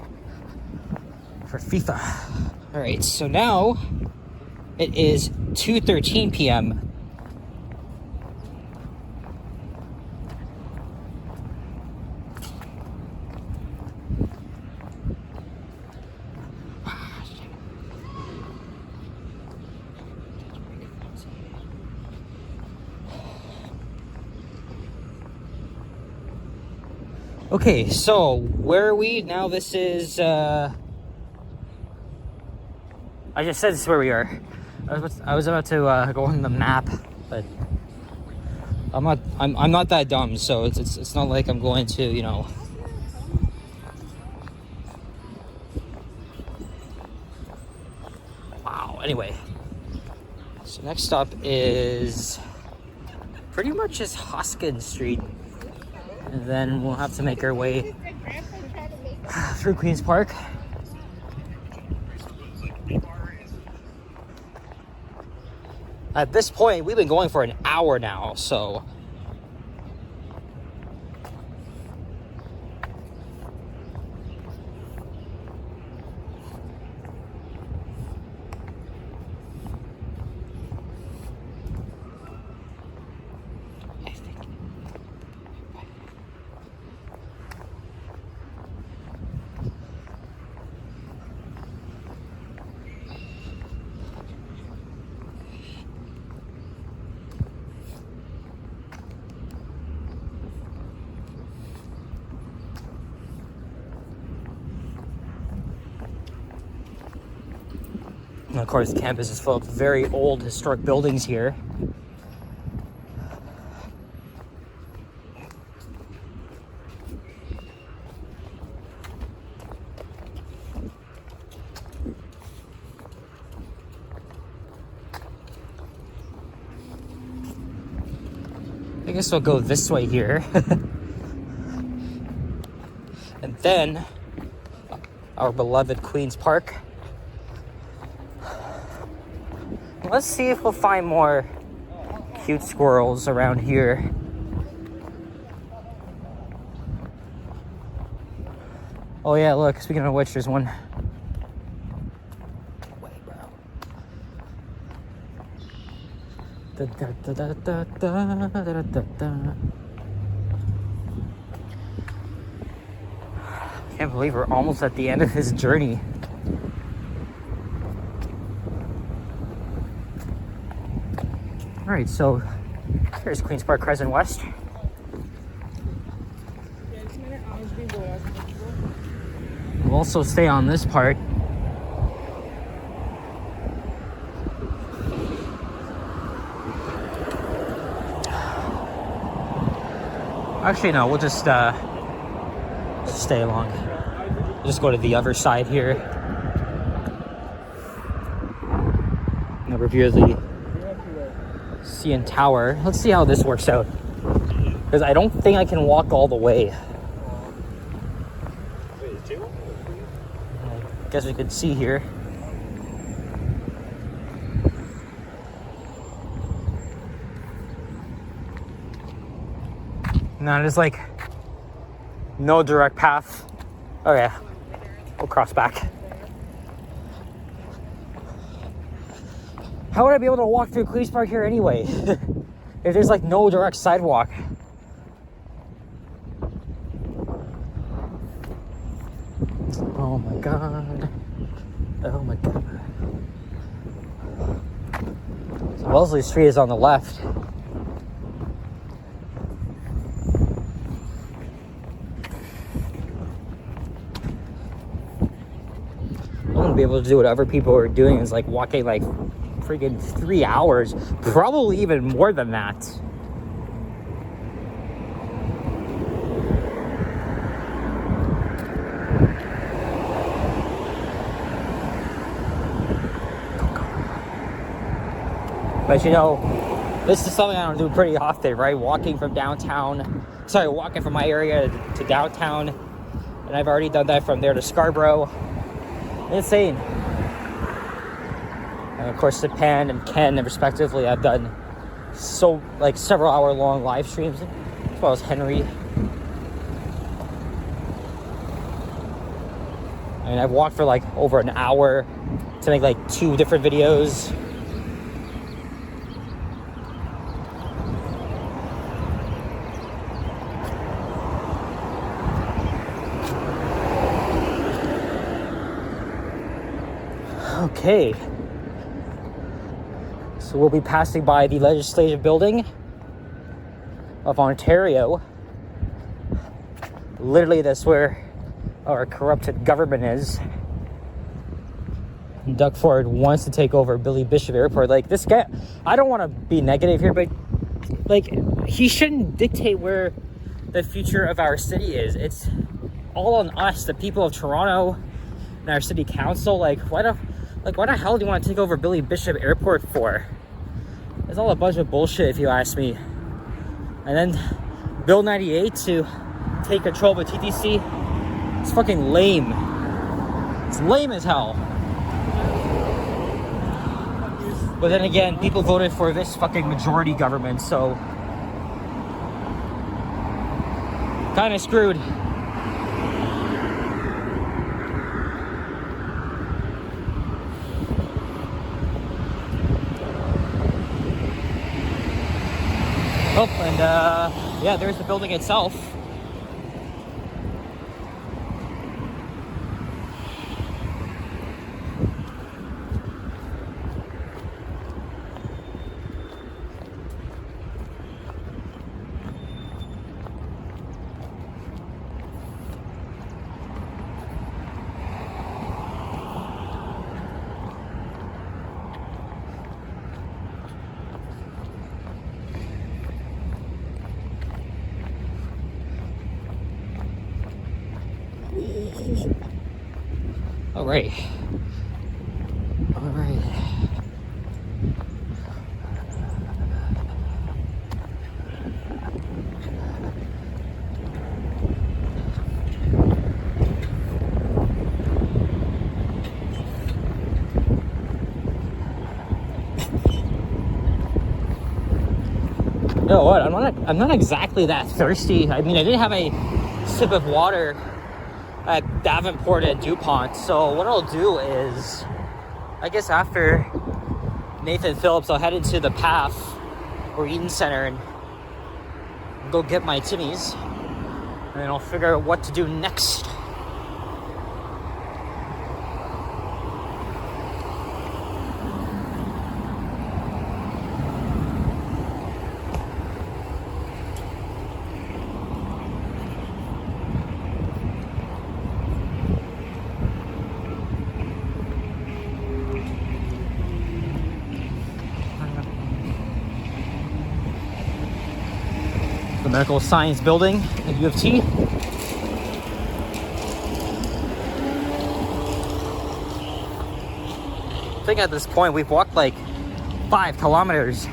for FIFA. All right, so now it is 2:13 p.m. Okay, so where are we now? This is I just said this is where we are. I was about to go on the map, but I'm not that dumb, so it's not like I'm going to, you know. Wow. Anyway, so next stop is pretty much just Hoskin Street, and then we'll have to make our way through Queen's Park. At this point, we've been going for an hour now, so and of course, the campus is full of very old historic buildings here. I guess we'll go this way here. And then our beloved Queen's Park. Let's see if we'll find more cute squirrels around here. Oh yeah, look, speaking of which, there's one. Wait, bro. Can't believe we're almost at the end of his journey. Alright, so here's Queen's Park Crescent West. We'll also stay on this part. Actually, no, we'll just stay along. We'll just go to the other side here. And review the CN Tower. Let's see how this works out, because I don't think I can walk all the way. I guess we could see here. No, there's like no direct path. Okay, we'll cross back. How would I be able to walk through Queen's Park here anyway? If there's like no direct sidewalk. Oh my god. Oh my god. So Wellesley Street is on the left. I want to be able to do what other people are doing, is like walking like freaking 3 hours, probably even more than that. But you know, this is something I don't do pretty often, right? Walking from walking from my area to downtown, and I've already done that from there to Scarborough. Insane. And of course, Japan and Ken, respectively, I've done several hour-long live streams, as well as Henry. I mean, I've walked for like over an hour to make like 2 different videos. Okay. So we'll be passing by the Legislative Building of Ontario. Literally, that's where our corrupted government is. Doug Ford wants to take over Billy Bishop Airport. Like, this guy, I don't want to be negative here, but like, he shouldn't dictate where the future of our city is. It's all on us, the people of Toronto, and our city council. Like, why the hell do you want to take over Billy Bishop Airport for? It's all a bunch of bullshit, if you ask me. And then Bill 98 to take control of TTC. It's fucking lame. It's lame as hell. But then again, people voted for this fucking majority government, so kind of screwed. Oh, and yeah, there's the building itself. All right. You know what? I'm not exactly that thirsty. I mean, I did have a sip of water at Davenport and DuPont. So what I'll do is, I guess after Nathan Phillips, I'll head into the PAF or Eaton Center and go get my Timmies, and then I'll figure out what to do next. The Medical Science Building at U of T. I think at this point we've walked like 5 kilometers.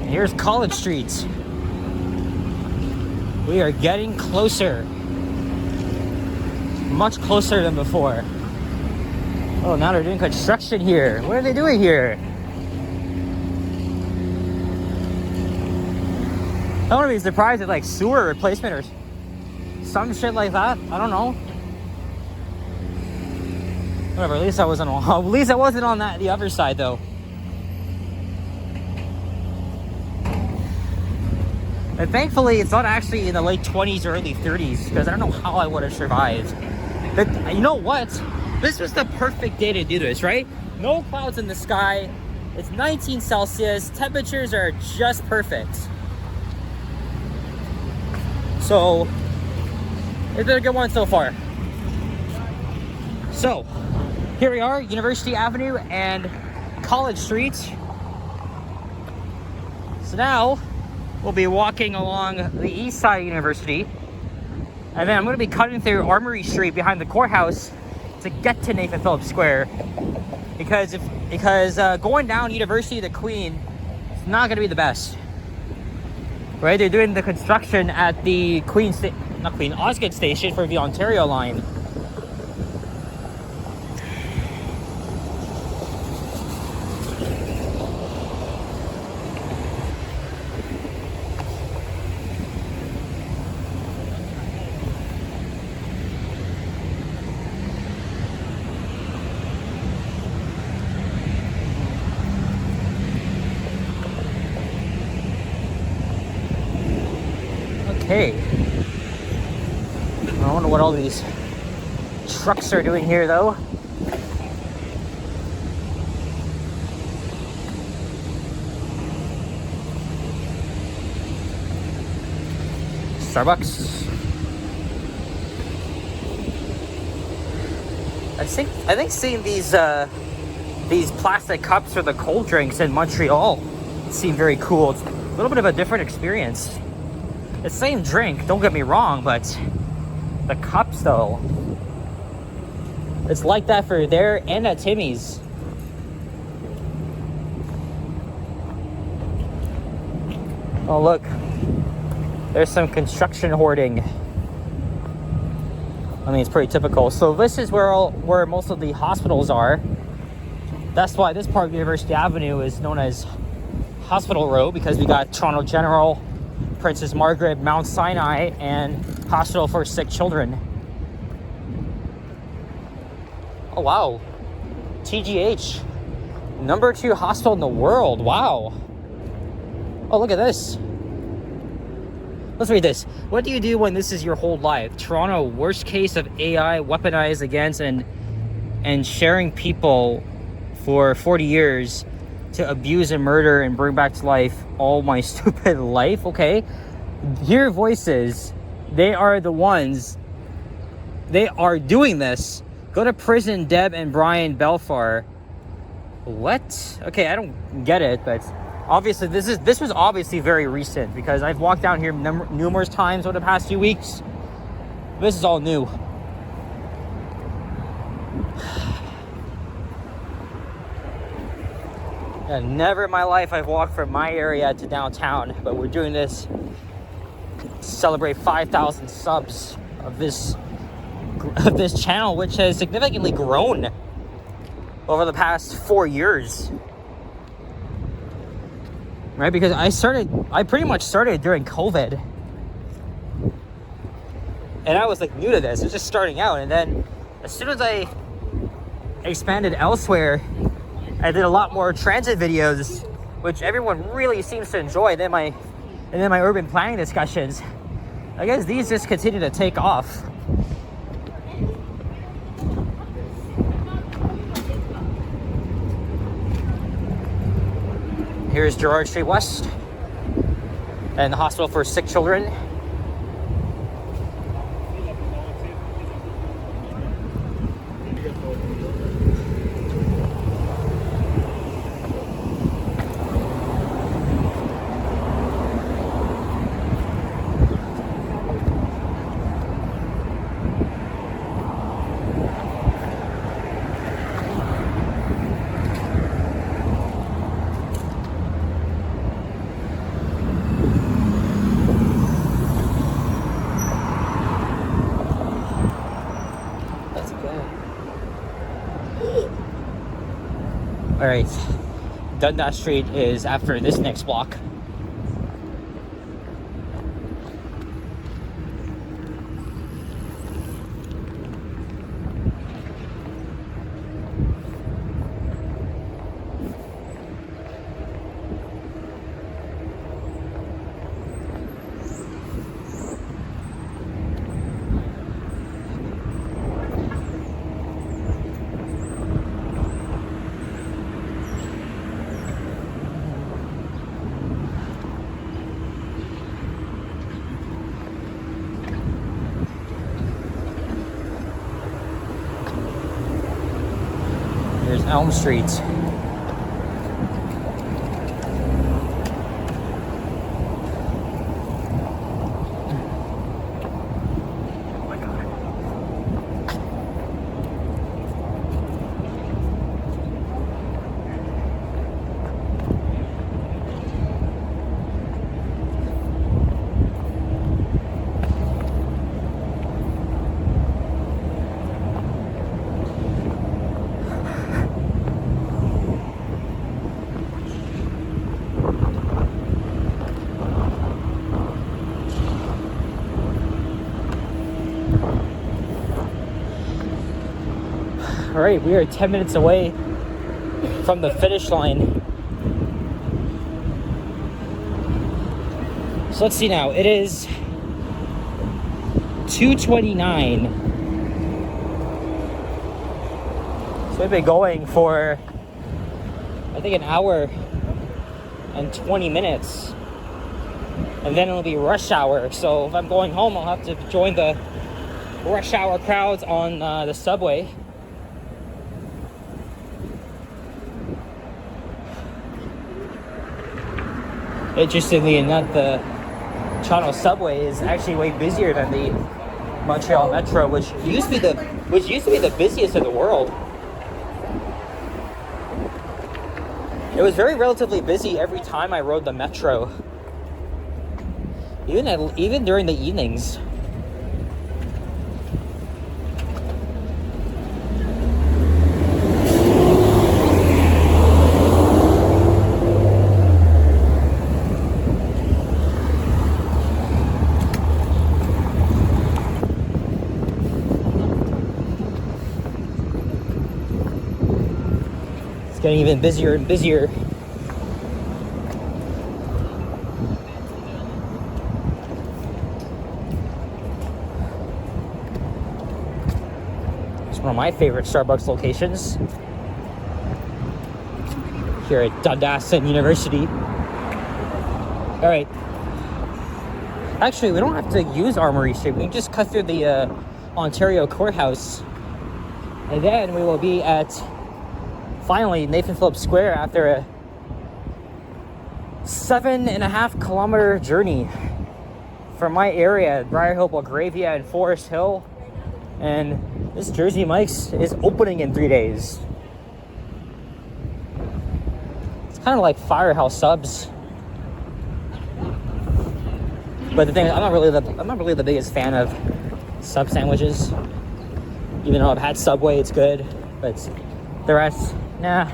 Here's College Street. We are getting closer. Much closer than before. Oh, now they're doing construction here. What are they doing here? I wouldn't be surprised at like sewer replacement or some shit like that. I don't know. Whatever, at least I wasn't on that the other side though. And thankfully, it's not actually in the late 20s or early 30s, because I don't know how I would have survived. But you know what? This was the perfect day to do this, right? No clouds in the sky. It's 19 Celsius. Temperatures are just perfect. So, it's been a good one so far. So, here we are, University Avenue and College Street. So now, we'll be walking along the east side of University, and then I'm going to be cutting through Armory Street behind the courthouse to get to Nathan Phillips Square, because going down University to Queen It's not gonna be the best. Right? They're doing the construction at the Osgood station for the Ontario line. Okay. I wonder what all these trucks are doing here, though. Starbucks. I think seeing these plastic cups for the cold drinks in Montreal seemed very cool. It's a little bit of a different experience. It's the same drink, don't get me wrong, but the cups though, it's like that for there and at Timmy's. Oh look, there's some construction hoarding. I mean, it's pretty typical. So this is where most of the hospitals are. That's why this part of University Avenue is known as Hospital Row, because we got Toronto General, Princess Margaret, Mount Sinai, and Hospital for Sick Children. Oh wow, TGH, number 2 hospital in the world. Wow. Oh, look at this. Let's read this. What do you do when this is your whole life? Toronto, worst case of AI weaponized against and sharing people for 40 years to abuse and murder and bring back to life all my stupid life. Okay, hear voices. They are the ones. They are doing this. Go to prison, Deb and Brian Belfar. What? Okay, I don't get it, but obviously this was obviously very recent, because I've walked down here numerous times over the past few weeks. This is all new. And never in my life I've walked from my area to downtown, but we're doing this to celebrate 5,000 subs of this channel, which has significantly grown over the past 4 years. Right? Because I pretty much started during COVID. And I was like new to this. It was just starting out. And then as soon as I expanded elsewhere, I did a lot more transit videos, which everyone really seems to enjoy. And then my urban planning discussions. I guess these just continue to take off. Here's Gerrard Street West and the Hospital for Sick Children. All right, Dundas Street is after this next block. Here's Elm Street. All right, we are 10 minutes away from the finish line. So let's see now. It is 2:29. So we've been going for, I think, an hour and 20 minutes. And then it'll be rush hour. So if I'm going home, I'll have to join the rush hour crowds on the subway. Interestingly enough, the Toronto subway is actually way busier than the Montreal Metro, which used to be the busiest in the world. It was very relatively busy every time I rode the Metro, even during the evenings. Getting even busier and busier. It's one of my favorite Starbucks locations here at Dundas University. All right. Actually, we don't have to use Armory Street. We can just cut through the Ontario Courthouse, and then we will be at finally Nathan Phillips Square after a 7.5 kilometer journey from my area, Briarhill, Belgravia, and Forest Hill. And this Jersey Mike's is opening in 3 days. It's kind of like Firehouse Subs. But the thing is, I'm not really the biggest fan of sub sandwiches. Even though I've had Subway, it's good, but the rest, nah.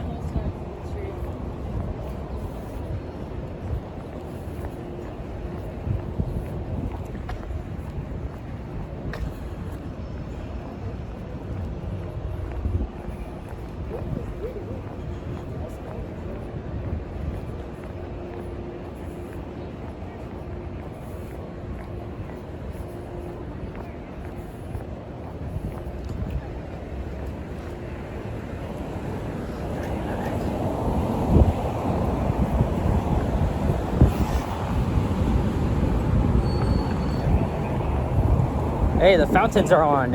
Hey, the fountains are on.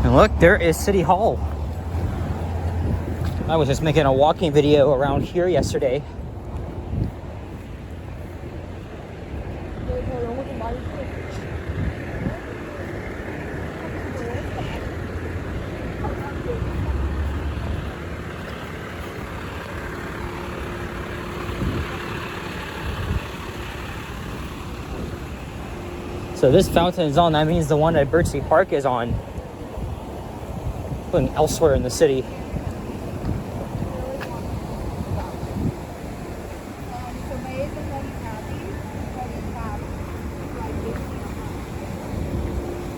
And look, there is City Hall. I was just making a walking video around here yesterday. So this fountain is on, that means the one at Birchie Park is on. Going elsewhere in the city.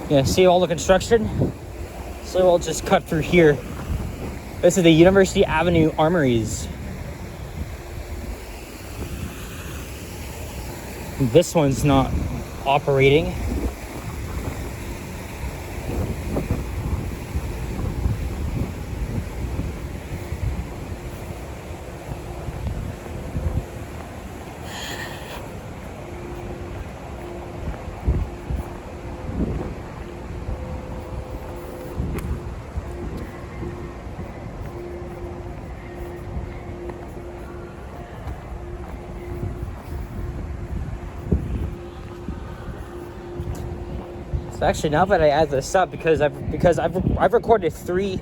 Yeah, see all the construction? So we'll just cut through here. This is the University Avenue Armories. This one's not operating. Actually, now that I add this up, because I've recorded 3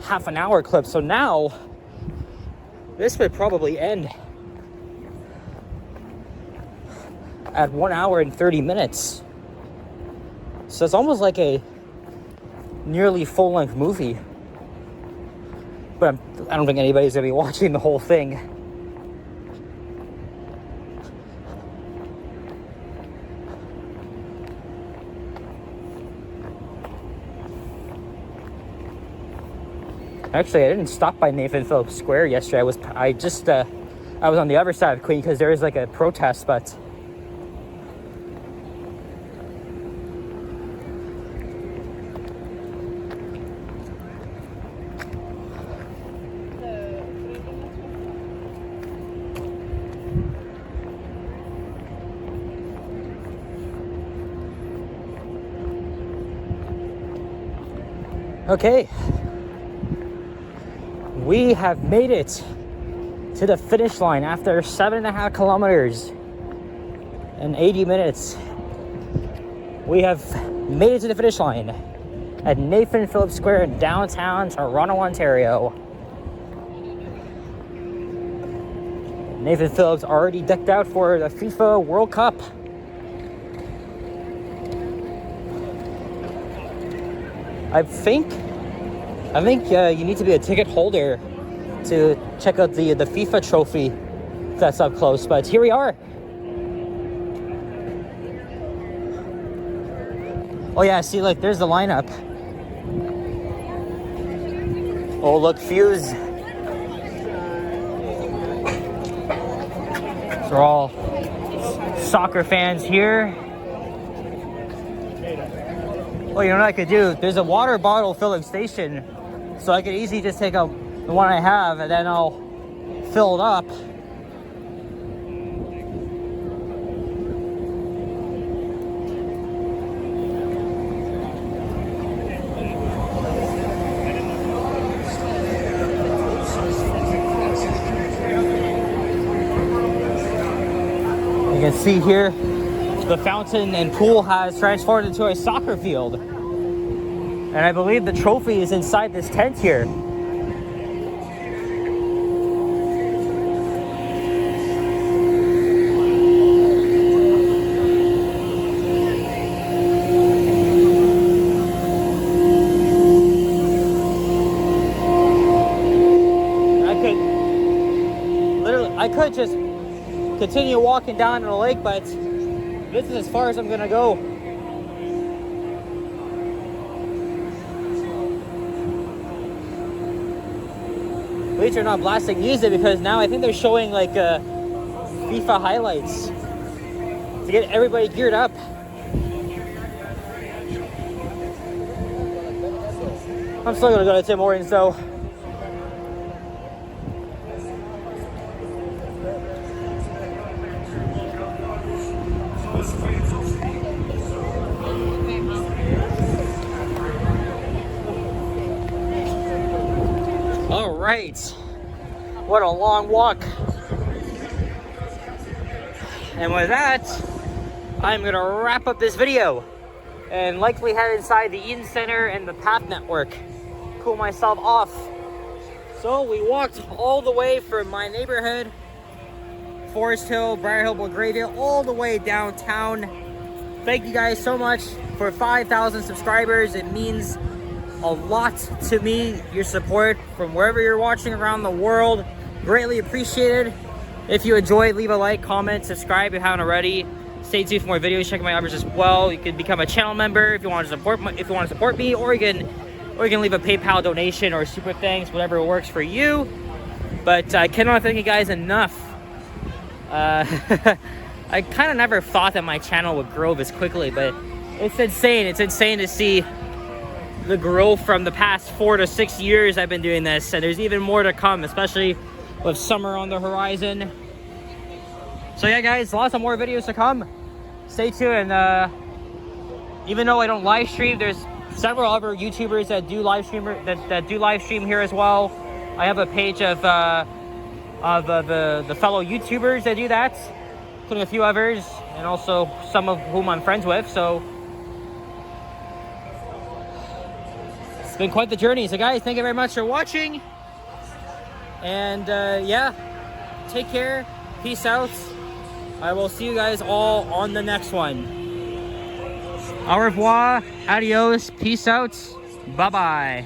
half-an-hour clips, so now this would probably end at 1 hour and 30 minutes. So it's almost like a nearly full-length movie. But I don't think anybody's gonna be watching the whole thing. Actually, I didn't stop by Nathan Phillips Square yesterday. I was on the other side of Queen because there was like a protest, but okay. We have made it to the finish line after 7.5 kilometers and 80 minutes. We have made it to the finish line at Nathan Phillips Square in downtown Toronto, Ontario. Nathan Phillips already decked out for the FIFA World Cup. I think you need to be a ticket holder to check out the FIFA trophy that's up close, but here we are. Oh yeah, see, like, there's the lineup. Oh look, Fuse. So we're all soccer fans here. Well, you know what I could do? There's a water bottle filling station, so I could easily just take out the one I have and then I'll fill it up. You can see here, the fountain and pool has transformed into a soccer field. And I believe the trophy is inside this tent here. I could just continue walking down to the lake, but this is as far as I'm gonna go. At least they're not blasting music, because now I think they're showing like FIFA highlights to get everybody geared up. I'm still gonna go to Tim Hortons though. All right, what a long walk. And with that, I'm gonna wrap up this video and likely head inside the Eden Center and the Path Network, cool myself off. So we walked all the way from my neighborhood, Forest Hill, Briar Hill, Belgravia, all the way downtown. Thank you guys so much for 5,000 subscribers. It means a lot to me, your support from wherever you're watching around the world. Greatly appreciated. If you enjoyed, leave a like, comment, subscribe if you haven't already. Stay tuned for more videos. Check out my others as well. You can become a channel member if you want to support me, or you can leave a PayPal donation or super thanks, whatever works for you. But I cannot thank you guys enough. I kind of never thought that my channel would grow this quickly, but it's insane. It's insane to see the growth from the past 4 to 6 years I've been doing this, and there's even more to come, especially with summer on the horizon. So yeah guys, lots of more videos to come. Stay tuned. And even though I don't live stream, there's several other YouTubers that do live stream here as well. I have a page of the fellow YouTubers that do that, including a few others, and also some of whom I'm friends with. So it's been quite the journey. So guys, thank you very much for watching. And yeah, take care. Peace out. I will see you guys all on the next one. Au revoir. Adios. Peace out. Bye-bye.